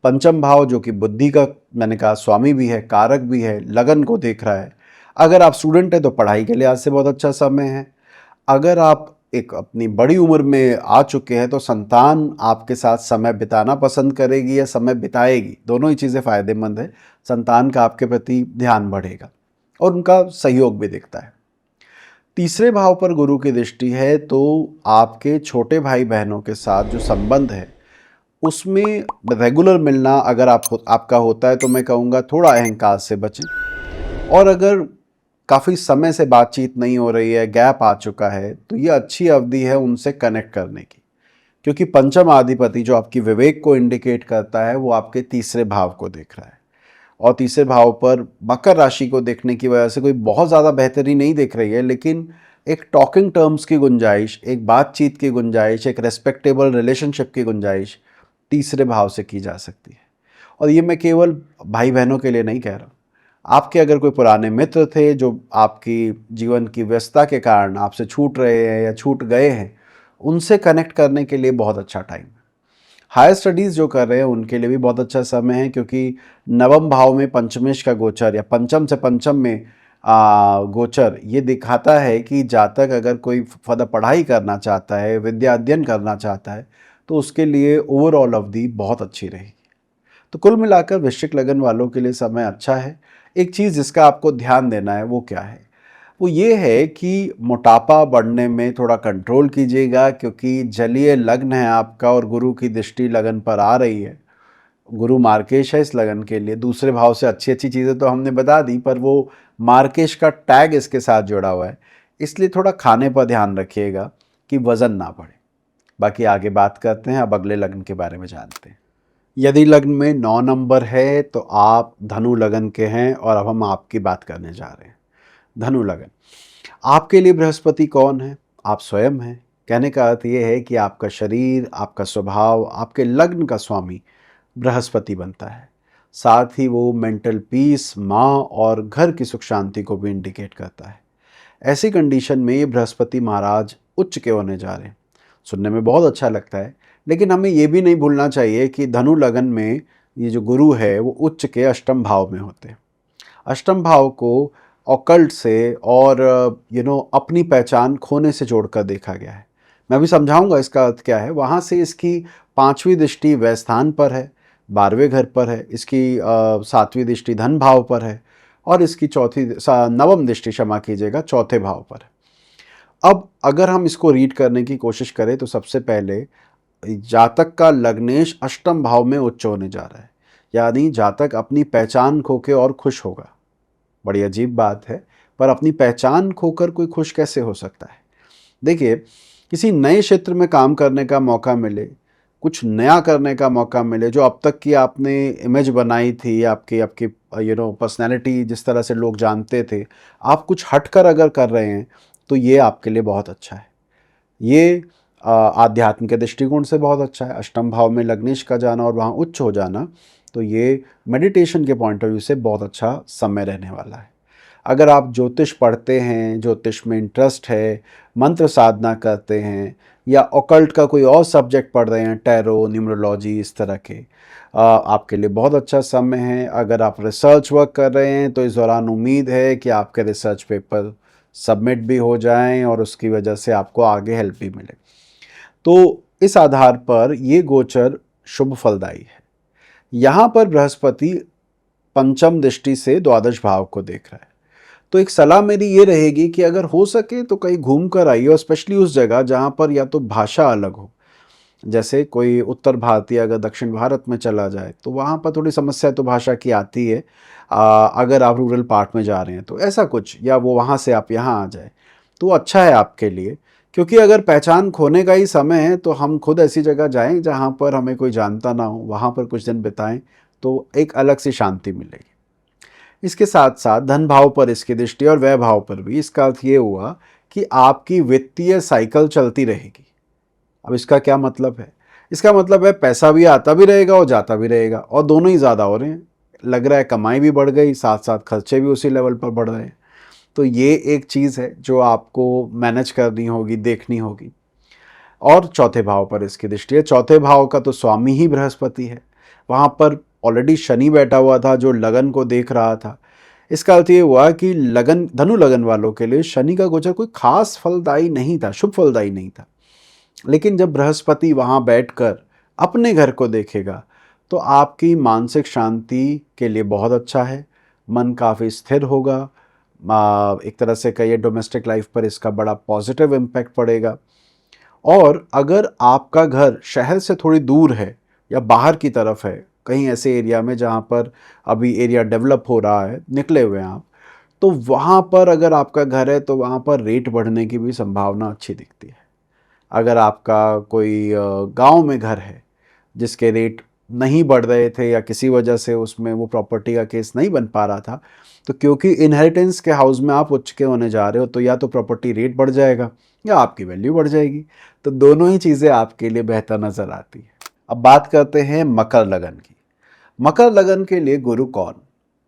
पंचम भाव जो कि बुद्धि का मैंने कहा स्वामी भी है, कारक भी है, लगन को देख रहा है। अगर आप स्टूडेंट हैं तो पढ़ाई के लिहाज से बहुत अच्छा समय है। अगर आप एक अपनी बड़ी उम्र में आ चुके हैं तो संतान आपके साथ समय बिताना पसंद करेगी या समय बिताएगी, दोनों ही चीज़ें फ़ायदेमंद है। संतान का आपके प्रति ध्यान बढ़ेगा और उनका सहयोग भी दिखता है। तीसरे भाव पर गुरु की दृष्टि है तो आपके छोटे भाई बहनों के साथ जो संबंध है उसमें रेगुलर मिलना अगर आपका होता है तो मैं कहूँगा थोड़ा अहंकार से बचें। और अगर काफ़ी समय से बातचीत नहीं हो रही है, गैप आ चुका है, तो ये अच्छी अवधि है उनसे कनेक्ट करने की, क्योंकि पंचम अधिपति जो आपकी विवेक को इंडिकेट करता है वो आपके तीसरे भाव को देख रहा है, और तीसरे भाव पर मकर राशि को देखने की वजह से कोई बहुत ज़्यादा बेहतरी नहीं दिख रही है, लेकिन एक टॉकिंग टर्म्स की गुंजाइश, एक बातचीत की गुंजाइश, एक रेस्पेक्टेबल रिलेशनशिप की गुंजाइश तीसरे भाव से की जा सकती है। और ये मैं केवल भाई बहनों के लिए नहीं कह रहा, आपके अगर कोई पुराने मित्र थे जो आपकी जीवन की व्यस्तता के कारण आपसे छूट रहे हैं या छूट गए हैं, उनसे कनेक्ट करने के लिए बहुत अच्छा टाइम है। हायर स्टडीज़ जो कर रहे हैं उनके लिए भी बहुत अच्छा समय है, क्योंकि नवम भाव में पंचमेश का गोचर या पंचम से पंचम में गोचर ये दिखाता है कि जातक अगर कोई फर्दर पढ़ाई करना चाहता है, विद्या अध्ययन करना चाहता है, तो उसके लिए ओवरऑल अवधि बहुत अच्छी रहेगी। तो कुल मिलाकर वृश्चिक लगन वालों के लिए समय अच्छा है। एक चीज़ जिसका आपको ध्यान देना है वो क्या है? वो ये है कि मोटापा बढ़ने में थोड़ा कंट्रोल कीजिएगा, क्योंकि जलीय लग्न है आपका और गुरु की दृष्टि लगन पर आ रही है। गुरु मार्केश है इस लगन के लिए। दूसरे भाव से अच्छी अच्छी चीज़ें तो हमने बता दी, पर वो मार्केश का टैग इसके साथ जुड़ा हुआ है, इसलिए थोड़ा खाने पर ध्यान रखिएगा कि वज़न ना बढ़े। बाकी आगे बात करते हैं, अब अगले लगन के बारे में जानते हैं। यदि लग्न में 9 नंबर है तो आप धनु लगन के हैं, और अब हम आपकी बात करने जा रहे हैं। धनु लगन, आपके लिए बृहस्पति कौन है? आप स्वयं हैं। कहने का अर्थ ये है कि आपका शरीर, आपका स्वभाव, आपके लग्न का स्वामी बृहस्पति बनता है। साथ ही वो मेंटल पीस, माँ और घर की सुख शांति को भी इंडिकेट करता है। ऐसी कंडीशन में ये बृहस्पति महाराज उच्च के होने जा रहे हैं। सुनने में बहुत अच्छा लगता है, लेकिन हमें ये भी नहीं भूलना चाहिए कि धनु लगन में ये जो गुरु है वो उच्च के अष्टम भाव में होते हैं। अष्टम भाव को ऑकल्ट से और अपनी पहचान खोने से जोड़कर देखा गया है। मैं भी समझाऊंगा इसका अर्थ क्या है। वहाँ से इसकी 5वीं दृष्टि व्यय स्थान पर है, 12वें घर पर है, इसकी 7वीं दृष्टि धन भाव पर है, और इसकी नवम दृष्टि, क्षमा कीजिएगा, चौथे भाव पर है। अब अगर हम इसको रीड करने की कोशिश करें तो सबसे पहले जातक का लग्नेश अष्टम भाव में उच्च होने जा रहा है, यानी जातक अपनी पहचान खो के और खुश होगा। बड़ी अजीब बात है, पर अपनी पहचान खोकर कोई खुश कैसे हो सकता है? देखिए, किसी नए क्षेत्र में काम करने का मौका मिले, कुछ नया करने का मौका मिले, जो अब तक की आपने इमेज बनाई थी, आपकी आपकी पर्सनैलिटी जिस तरह से लोग जानते थे, आप कुछ हटकर अगर कर रहे हैं तो ये आपके लिए बहुत अच्छा है। ये आध्यात्म के दृष्टिकोण से बहुत अच्छा है। अष्टम भाव में लग्नेश का जाना और वहाँ उच्च हो जाना, तो ये मेडिटेशन के पॉइंट ऑफ व्यू से बहुत अच्छा समय रहने वाला है। अगर आप ज्योतिष पढ़ते हैं, ज्योतिष में इंटरेस्ट है, मंत्र साधना करते हैं, या ऑकल्ट का कोई और सब्जेक्ट पढ़ रहे हैं, टैरो, न्यूमरोलॉजी, इस तरह के, आपके लिए बहुत अच्छा समय है। अगर आप रिसर्च वर्क कर रहे हैं तो इस दौरान उम्मीद है कि आपके रिसर्च पेपर सबमिट भी हो जाएं और उसकी वजह से आपको आगे हेल्प भी मिले। तो इस आधार पर ये गोचर शुभ फलदायी है। यहाँ पर बृहस्पति पंचम दृष्टि से द्वादश भाव को देख रहा है। तो एक सलाह मेरी ये रहेगी कि अगर हो सके तो कहीं घूम कर आइए, और स्पेशली उस जगह जहाँ पर या तो भाषा अलग हो। जैसे कोई उत्तर भारतीय अगर दक्षिण भारत में चला जाए तो वहाँ पर थोड़ी समस्या तो भाषा की आती है। अगर आप रूरल पार्ट में जा रहे हैं तो ऐसा कुछ, या वो वहाँ से आप यहाँ आ जाए तो अच्छा है आपके लिए। क्योंकि अगर पहचान खोने का ही समय है तो हम खुद ऐसी जगह जाएं जहाँ पर हमें कोई जानता ना हो, वहाँ पर कुछ दिन बिताएं तो एक अलग सी शांति मिलेगी। इसके साथ साथ धन भाव पर इसकी दृष्टि और व्यय भाव पर भी। इसका अर्थ ये हुआ कि आपकी वित्तीय साइकिल चलती रहेगी। अब इसका क्या मतलब है? इसका मतलब है पैसा भी आता भी रहेगा और जाता भी रहेगा, और दोनों ही ज़्यादा हो रहे हैं। लग रहा है कमाई भी बढ़ गई, साथ साथ खर्चे भी उसी लेवल पर बढ़ रहे हैं। तो ये एक चीज़ है जो आपको मैनेज करनी होगी, देखनी होगी। और चौथे भाव पर इसकी दृष्टि है। चौथे भाव का तो स्वामी ही बृहस्पति है। वहाँ पर ऑलरेडी शनि बैठा हुआ था जो लगन को देख रहा था। इसका अर्थ ये हुआ कि लगन, धनु लगन वालों के लिए शनि का गोचर कोई खास फलदायी नहीं था, शुभ फलदायी नहीं था। लेकिन जब बृहस्पति वहाँ बैठकर अपने घर को देखेगा तो आपकी मानसिक शांति के लिए बहुत अच्छा है। मन काफ़ी स्थिर होगा। एक तरह से कहिए डोमेस्टिक लाइफ पर इसका बड़ा पॉजिटिव इम्पैक्ट पड़ेगा। और अगर आपका घर शहर से थोड़ी दूर है या बाहर की तरफ है, कहीं ऐसे एरिया में जहाँ पर अभी एरिया डेवलप हो रहा है, निकले हुए हैं आप, तो वहाँ पर अगर आपका घर है तो वहाँ पर रेट बढ़ने की भी संभावना अच्छी दिखती है। अगर आपका कोई गांव में घर है जिसके रेट नहीं बढ़ रहे थे या किसी वजह से उसमें वो प्रॉपर्टी का केस नहीं बन पा रहा था, तो क्योंकि इनहेरिटेंस के हाउस में आप उच्च के होने जा रहे हो तो या तो प्रॉपर्टी रेट बढ़ जाएगा या आपकी वैल्यू बढ़ जाएगी। तो दोनों ही चीज़ें आपके लिए बेहतर नज़र आती है। अब बात करते हैं मकर लगन की। मकर लगन के लिए गुरु कौन?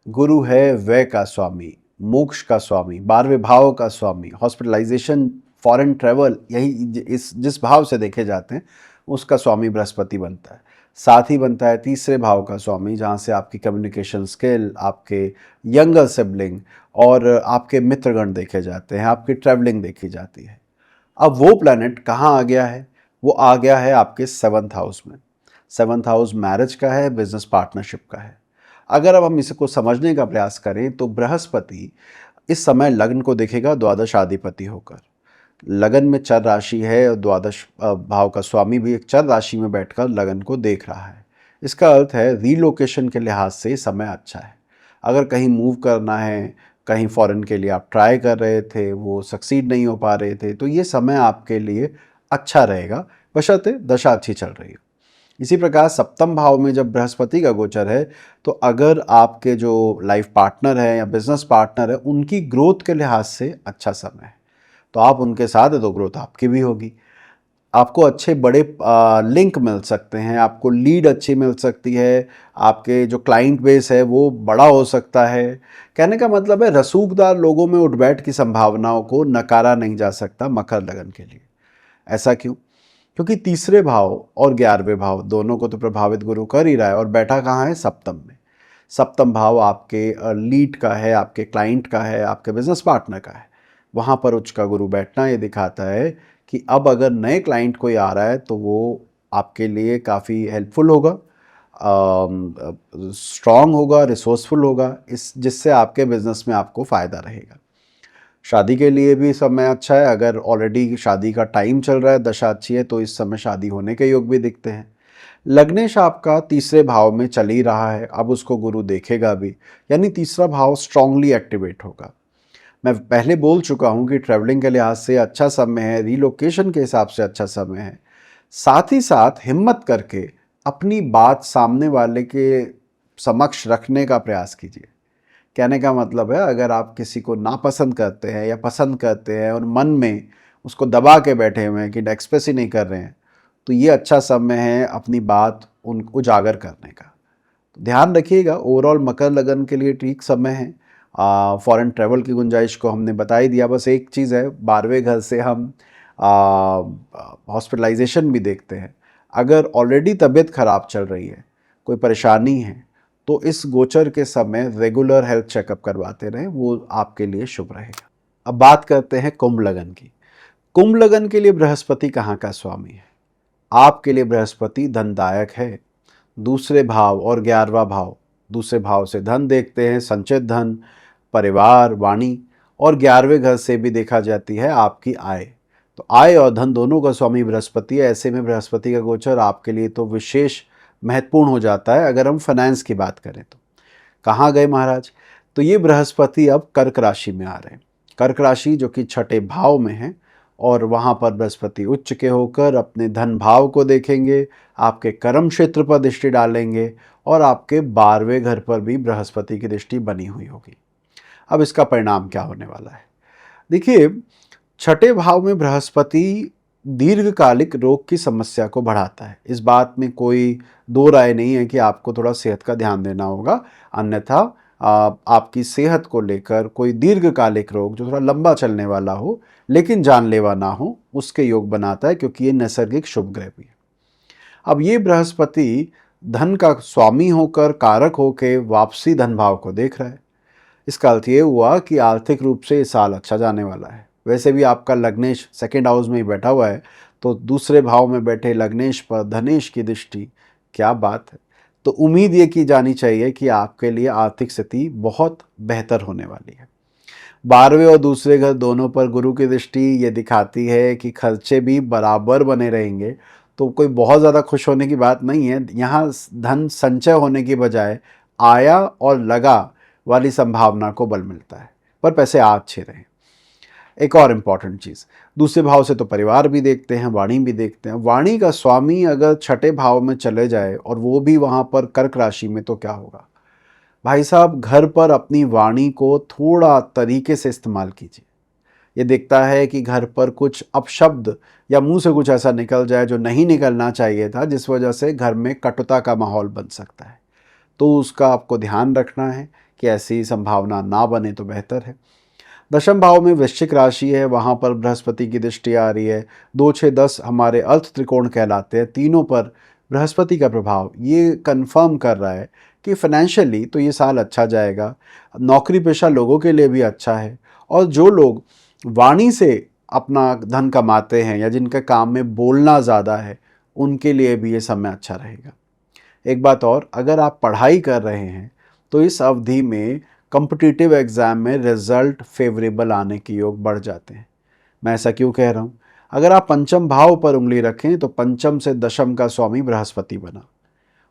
गुरु है व्यय का स्वामी, मोक्ष का स्वामी, 12वें भाव का स्वामी, हॉस्पिटलाइजेशन, फॉरेन ट्रैवल, यही इस जिस भाव से देखे जाते हैं उसका स्वामी बृहस्पति बनता है। साथ ही बनता है तीसरे भाव का स्वामी, जहाँ से आपकी कम्युनिकेशन स्किल, आपके यंगर सिबलिंग और आपके मित्रगण देखे जाते हैं, आपकी ट्रैवलिंग देखी जाती है। अब वो प्लैनेट कहाँ आ गया है? वो आ गया है आपके 7th हाउस में। 7th हाउस मैरिज का है, बिजनेस पार्टनरशिप का है। अगर अब हम इसको समझने का प्रयास करें तो बृहस्पति इस समय लग्न को देखेगा द्वादश आधिपति होकर। लगन में चर राशि है और द्वादश भाव का स्वामी भी एक चर राशि में बैठकर लगन को देख रहा है। इसका अर्थ है रीलोकेशन के लिहाज से समय अच्छा है। अगर कहीं मूव करना है, कहीं फॉरेन के लिए आप ट्राई कर रहे थे, वो सक्सीड नहीं हो पा रहे थे, तो ये समय आपके लिए अच्छा रहेगा, बशर्ते दशा अच्छी चल रही हो। इसी प्रकार सप्तम भाव में जब बृहस्पति का गोचर है, तो अगर आपके जो लाइफ पार्टनर है या बिजनेस पार्टनर है, उनकी ग्रोथ के लिहाज से अच्छा समय है, तो आप उनके साथ है तो ग्रोथ आपकी भी होगी। आपको अच्छे बड़े लिंक मिल सकते हैं, आपको लीड अच्छी मिल सकती है, आपके जो क्लाइंट बेस है वो बड़ा हो सकता है। कहने का मतलब है रसूखदार लोगों में उठ-बैठ की संभावनाओं को नकारा नहीं जा सकता मकर लगन के लिए। ऐसा क्यों? क्योंकि तीसरे भाव और 11वें भाव दोनों को तो प्रभावित गुरु कर ही रहा है और बैठा कहाँ है? सप्तम में। सप्तम भाव आपके लीड का है, आपके क्लाइंट का है, आपके बिजनेस पार्टनर का है। वहाँ पर उच्च का गुरु बैठना ये दिखाता है कि अब अगर नए क्लाइंट कोई आ रहा है तो वो आपके लिए काफ़ी हेल्पफुल होगा, स्ट्रॉन्ग होगा, रिसोर्सफुल होगा, इस जिससे आपके बिजनेस में आपको फ़ायदा रहेगा। शादी के लिए भी समय अच्छा है। अगर ऑलरेडी शादी का टाइम चल रहा है, दशा अच्छी है, तो इस समय शादी होने के योग भी दिखते हैं। लग्नेश आपका तीसरे भाव में चल ही रहा है, अब उसको गुरु देखेगा भी, यानी तीसरा भाव स्ट्रांगली एक्टिवेट होगा। मैं पहले बोल चुका हूँ कि ट्रैवलिंग के लिहाज से अच्छा समय है, रीलोकेशन के हिसाब से अच्छा समय है। साथ ही साथ हिम्मत करके अपनी बात सामने वाले के समक्ष रखने का प्रयास कीजिए। कहने का मतलब है अगर आप किसी को नापसंद करते हैं या पसंद करते हैं और मन में उसको दबा के बैठे हुए हैं कि एक्सप्रेस ही नहीं कर रहे हैं, तो ये अच्छा समय है अपनी बात उन उजागर करने का। तो ध्यान रखिएगा, ओवरऑल मकर लगन के लिए ठीक समय है। फॉरेन ट्रैवल की गुंजाइश को हमने बता ही दिया। बस एक चीज़ है, 12वें घर से हम हॉस्पिटलाइजेशन भी देखते हैं। अगर ऑलरेडी तबीयत खराब चल रही है, कोई परेशानी है, तो इस गोचर के समय रेगुलर हेल्थ चेकअप करवाते रहें, वो आपके लिए शुभ रहेगा। अब बात करते हैं कुंभ लगन की। कुंभ लगन के लिए बृहस्पति कहाँ का स्वामी है? आपके लिए बृहस्पति धनदायक है। दूसरे भाव और 11वां भाव, दूसरे भाव से धन देखते हैं, संचित धन, परिवार, वाणी, और 11वें घर से भी देखा जाती है आपकी आय। तो आय और धन दोनों का स्वामी बृहस्पति है। ऐसे में बृहस्पति का गोचर आपके लिए तो विशेष महत्वपूर्ण हो जाता है। अगर हम फाइनेंस की बात करें तो कहाँ गए महाराज? तो ये बृहस्पति अब कर्क राशि में आ रहे हैं। कर्क राशि जो कि छठे भाव में है, और वहाँ पर बृहस्पति उच्च के होकर अपने धन भाव को देखेंगे, आपके कर्म क्षेत्र पर दृष्टि डालेंगे, और आपके 12वें घर पर भी बृहस्पति की दृष्टि बनी हुई होगी। अब इसका परिणाम क्या होने वाला है? देखिए, छठे भाव में बृहस्पति दीर्घकालिक रोग की समस्या को बढ़ाता है। इस बात में कोई दो राय नहीं है कि आपको थोड़ा सेहत का ध्यान देना होगा, अन्यथा आपकी सेहत को लेकर कोई दीर्घकालिक रोग जो थोड़ा लंबा चलने वाला हो लेकिन जानलेवा ना हो, उसके योग बनाता है, क्योंकि ये नैसर्गिक शुभ ग्रह भी है। अब ये बृहस्पति धन का स्वामी होकर, कारक होकर वापसी धन भाव को देख रहा है। इसका अर्थ ये हुआ कि आर्थिक रूप से ये साल अच्छा जाने वाला है। वैसे भी आपका लग्नेश सेकेंड हाउस में ही बैठा हुआ है, तो दूसरे भाव में बैठे लग्नेश पर धनेश की दृष्टि, क्या बात है। तो उम्मीद ये की जानी चाहिए कि आपके लिए आर्थिक स्थिति बहुत बेहतर होने वाली है। 12वें और दूसरे घर दोनों पर गुरु की दृष्टि ये दिखाती है कि खर्चे भी बराबर बने रहेंगे, तो कोई बहुत ज़्यादा खुश होने की बात नहीं है। यहाँ धन संचय होने की बजाय आया और लगा वाली संभावना को बल मिलता है, पर पैसे आ अच्छे रहें। एक और इम्पॉर्टेंट चीज़, दूसरे भाव से तो परिवार भी देखते हैं, वाणी भी देखते हैं। वाणी का स्वामी अगर छठे भाव में चले जाए और वो भी वहाँ पर कर्क राशि में, तो क्या होगा भाई साहब? घर पर अपनी वाणी को थोड़ा तरीके से इस्तेमाल कीजिए। ये दिखता है कि घर पर कुछ अपशब्द या मुंह से कुछ ऐसा निकल जाए जो नहीं निकलना चाहिए था, जिस वजह से घर में कटुता का माहौल बन सकता है। तो उसका आपको ध्यान रखना है कि ऐसी संभावना ना बने तो बेहतर है। दशम भाव में वृश्चिक राशि है, वहाँ पर बृहस्पति की दृष्टि आ रही है। 2, 6, 10 हमारे अर्थ त्रिकोण कहलाते हैं, तीनों पर बृहस्पति का प्रभाव ये कन्फर्म कर रहा है कि फाइनेंशियली तो ये साल अच्छा जाएगा, नौकरी पेशा लोगों के लिए भी अच्छा है, और जो लोग वाणी से अपना धन कमाते हैं या जिनके काम में बोलना ज़्यादा है, उनके लिए भी ये समय अच्छा रहेगा। एक बात और, अगर आप पढ़ाई कर रहे हैं तो इस अवधि में कॉम्पिटिटिव एग्ज़ाम में रिजल्ट फेवरेबल आने के योग बढ़ जाते हैं। मैं ऐसा क्यों कह रहा हूँ? अगर आप पंचम भाव पर उंगली रखें तो पंचम से दशम का स्वामी बृहस्पति बना,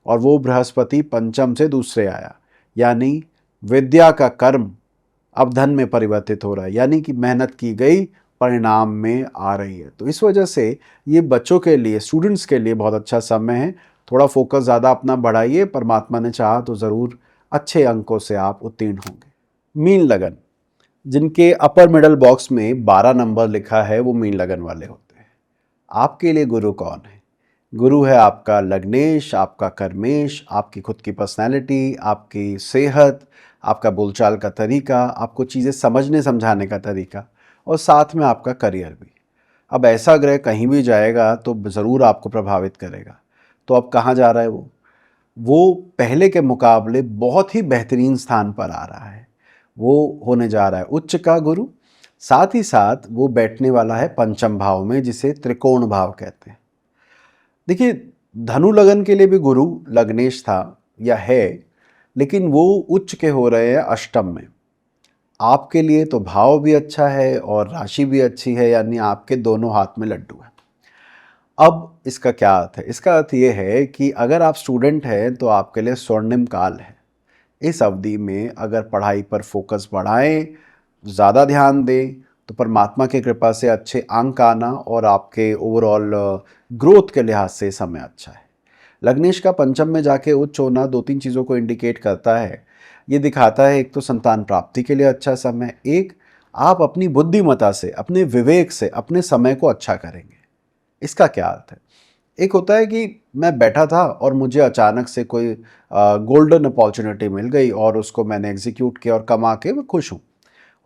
और वो बृहस्पति पंचम से दूसरे आया, यानी विद्या का कर्म अब धन में परिवर्तित हो रहा है, यानी कि मेहनत की गई परिणाम में आ रही है। तो इस वजह से ये बच्चों के लिए, स्टूडेंट्स के लिए बहुत अच्छा समय है। थोड़ा फोकस ज़्यादा अपना बढ़ाइए, परमात्मा ने चाहा तो ज़रूर अच्छे अंकों से आप उत्तीर्ण होंगे। मीन लगन, जिनके अपर मिडल बॉक्स में 12 नंबर लिखा है वो मीन लगन वाले होते हैं। आपके लिए गुरु कौन है? गुरु है आपका लग्नेश, आपका कर्मेश, आपकी खुद की पर्सनैलिटी, आपकी सेहत, आपका बोलचाल का तरीका, आपको चीज़ें समझने समझाने का तरीका, और साथ में आपका करियर भी। अब ऐसा ग्रह कहीं भी जाएगा तो ज़रूर आपको प्रभावित करेगा। तो अब कहाँ जा रहा है वो पहले के मुकाबले बहुत ही बेहतरीन स्थान पर आ रहा है। वो होने जा रहा है उच्च का गुरु, साथ ही साथ वो बैठने वाला है पंचम भाव में, जिसे त्रिकोण भाव कहते हैं। देखिए, धनु लगन के लिए भी गुरु लग्नेश था या है, लेकिन वो उच्च के हो रहे हैं अष्टम में। आपके लिए तो भाव भी अच्छा है और राशि भी अच्छी है, यानी आपके दोनों हाथ में लड्डू हैं। अब इसका क्या अर्थ है? इसका अर्थ ये है कि अगर आप स्टूडेंट हैं तो आपके लिए स्वर्णिम काल है। इस अवधि में अगर पढ़ाई पर फोकस बढ़ाएं, ज़्यादा ध्यान दें, तो परमात्मा की कृपा से अच्छे अंक आना और आपके ओवरऑल ग्रोथ के लिहाज से समय अच्छा है। लग्नेश का पंचम में जाके उच्च होना दो तीन चीज़ों को इंडिकेट करता है। ये दिखाता है, एक तो संतान प्राप्ति के लिए अच्छा समय, एक आप अपनी बुद्धिमता से, अपने विवेक से अपने समय को अच्छा करेंगे। इसका क्या अर्थ है? एक होता है कि मैं बैठा था और मुझे अचानक से कोई गोल्डन अपॉर्चुनिटी मिल गई और उसको मैंने एग्जीक्यूट किया और कमा के मैं खुश हूँ।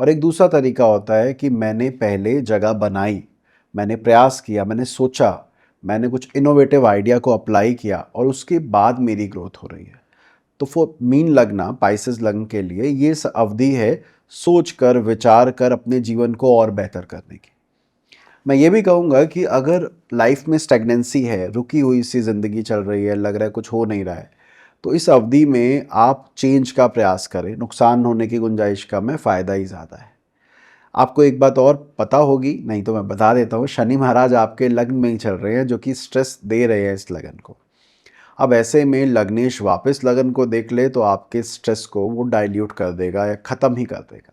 और एक दूसरा तरीका होता है कि मैंने पहले जगह बनाई, मैंने प्रयास किया, मैंने सोचा, मैंने कुछ इनोवेटिव आइडिया को अप्लाई किया और उसके बाद मेरी ग्रोथ हो रही है। तो फॉर मीन लगना, पाइसेस लगन के लिए ये अवधि है सोच कर, विचार कर अपने जीवन को और बेहतर करने की। मैं ये भी कहूँगा कि अगर लाइफ में स्टैग्नेंसी है, रुकी हुई सी ज़िंदगी चल रही है, लग रहा है कुछ हो नहीं रहा है, तो इस अवधि में आप चेंज का प्रयास करें। नुकसान होने की गुंजाइश कम है, फ़ायदा ही ज़्यादा है। आपको एक बात और पता होगी, नहीं तो मैं बता देता हूँ, शनि महाराज आपके लग्न में ही चल रहे हैं, जो कि स्ट्रेस दे रहे हैं इस लगन को। अब ऐसे में लग्नेश वापस लगन को देख ले तो आपके स्ट्रेस को वो डाइल्यूट कर देगा या ख़त्म ही कर देगा।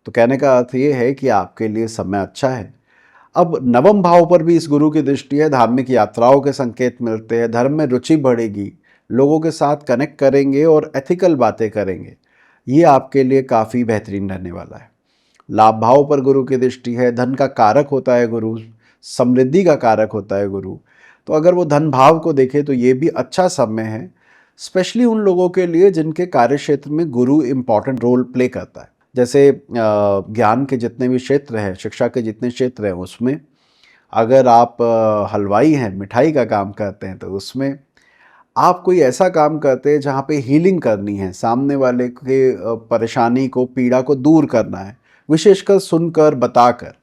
तो कहने का अर्थ ये है कि आपके लिए समय अच्छा है। अब नवम भाव पर भी इस गुरु की दृष्टि है, धार्मिक यात्राओं के संकेत मिलते हैं, धर्म में रुचि बढ़ेगी, लोगों के साथ कनेक्ट करेंगे और एथिकल बातें करेंगे। ये आपके लिए काफ़ी बेहतरीन रहने वाला है। लाभ भाव पर गुरु की दृष्टि है, धन का कारक होता है गुरु, समृद्धि का कारक होता है गुरु। तो अगर वो धन भाव को देखे तो ये भी अच्छा समय है, स्पेशली उन लोगों के लिए जिनके कार्य क्षेत्र में गुरु इम्पॉर्टेंट रोल प्ले करता है। जैसे ज्ञान के जितने भी क्षेत्र हैं, शिक्षा के जितने क्षेत्र हैं, उसमें अगर आप हलवाई हैं, मिठाई का काम करते हैं, तो उसमें आप कोई ऐसा काम करते हैं जहाँ पे हीलिंग करनी है, सामने वाले के परेशानी को, पीड़ा को दूर करना है, विशेषकर सुनकर, बताकर।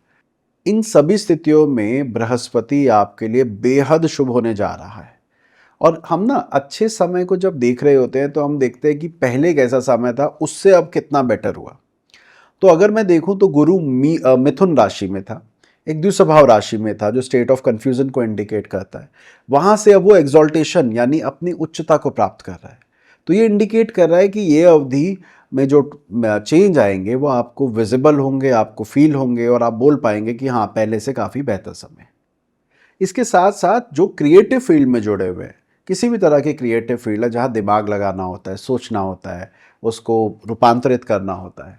इन सभी स्थितियों में बृहस्पति आपके लिए बेहद शुभ होने जा रहा है। और हम ना अच्छे समय को जब देख रहे होते हैं तो हम देखते हैं कि पहले कैसा समय था, उससे अब कितना बेटर हुआ। तो अगर मैं देखूं तो गुरु मिथुन राशि में था, एक द्विस्वभाव राशि में था, जो स्टेट ऑफ कन्फ्यूजन को इंडिकेट करता है। वहां से अब वो एग्जॉल्टेशन यानी अपनी उच्चता को प्राप्त कर रहा है। तो ये इंडिकेट कर रहा है कि ये अवधि में जो चेंज आएंगे वो आपको विजिबल होंगे, आपको फील होंगे और आप बोल पाएंगे कि हाँ, पहले से काफ़ी बेहतर समय है। इसके साथ साथ जो क्रिएटिव फील्ड में जुड़े हुए हैं, किसी भी तरह की क्रिएटिव फील्ड है जहाँ दिमाग लगाना होता है, सोचना होता है, उसको रूपांतरित करना होता है,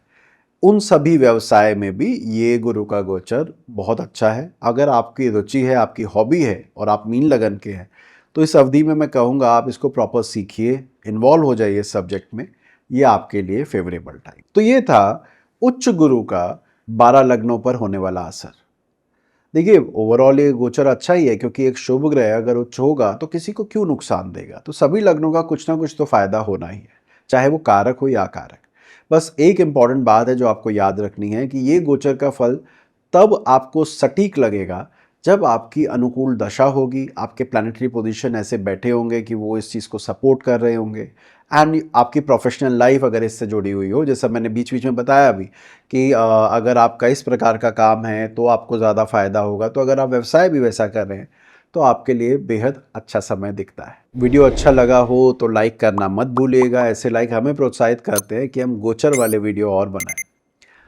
उन सभी व्यवसाय में भी ये गुरु का गोचर बहुत अच्छा है। अगर आपकी रुचि है, आपकी हॉबी है और आप मीन लगन के हैं, तो इस अवधि में मैं कहूँगा आप इसको प्रॉपर सीखिए, इन्वॉल्व हो जाइए इस सब्जेक्ट में, ये आपके लिए फेवरेबल टाइम। तो ये था उच्च गुरु का 12 लग्नों पर होने वाला असर। देखिए, ओवरऑल ये गोचर अच्छा ही है, क्योंकि एक शुभ ग्रह अगर उच्च होगा तो किसी को क्यों नुकसान देगा। तो सभी लग्नों का कुछ ना कुछ तो फायदा होना ही है, चाहे वो कारक हो या अकारक। बस एक इंपॉर्टेंट बात है जो आपको याद रखनी है कि ये गोचर का फल तब आपको सटीक लगेगा जब आपकी अनुकूल दशा होगी, आपके प्लैनेटरी पोजीशन ऐसे बैठे होंगे कि वो इस चीज़ को सपोर्ट कर रहे होंगे, एंड आपकी प्रोफेशनल लाइफ अगर इससे जुड़ी हुई हो, जैसा मैंने बीच बीच में बताया अभी कि अगर आपका इस प्रकार का काम है तो आपको ज़्यादा फायदा होगा, तो अगर आप व्यवसाय भी वैसा कर रहे हैं तो आपके लिए बेहद अच्छा समय दिखता है। वीडियो अच्छा लगा हो तो लाइक करना मत भूलिएगा, ऐसे लाइक हमें प्रोत्साहित करते हैं कि हम गोचर वाले वीडियो और बनाएं।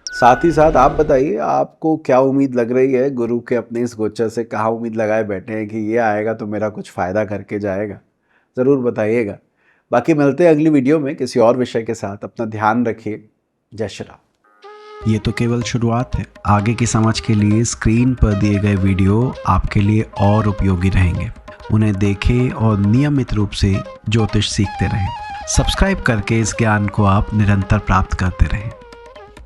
साथ ही साथ आप बताइए, आपको क्या उम्मीद लग रही है गुरु के अपने इस गोचर से? कहाँ उम्मीद लगाए बैठे हैं कि ये आएगा तो मेरा कुछ फ़ायदा करके जाएगा? ज़रूर बताइएगा। बाकी मिलते हैं अगली वीडियो में किसी और विषय के साथ। अपना ध्यान रखिए। जय श्री राम। ये तो केवल शुरुआत है। आगे की समझ के लिए स्क्रीन पर दिए गए वीडियो आपके लिए और उपयोगी रहेंगे। उन्हें देखें और नियमित रूप से ज्योतिष सीखते रहें। सब्सक्राइब करके इस ज्ञान को आप निरंतर प्राप्त करते रहें।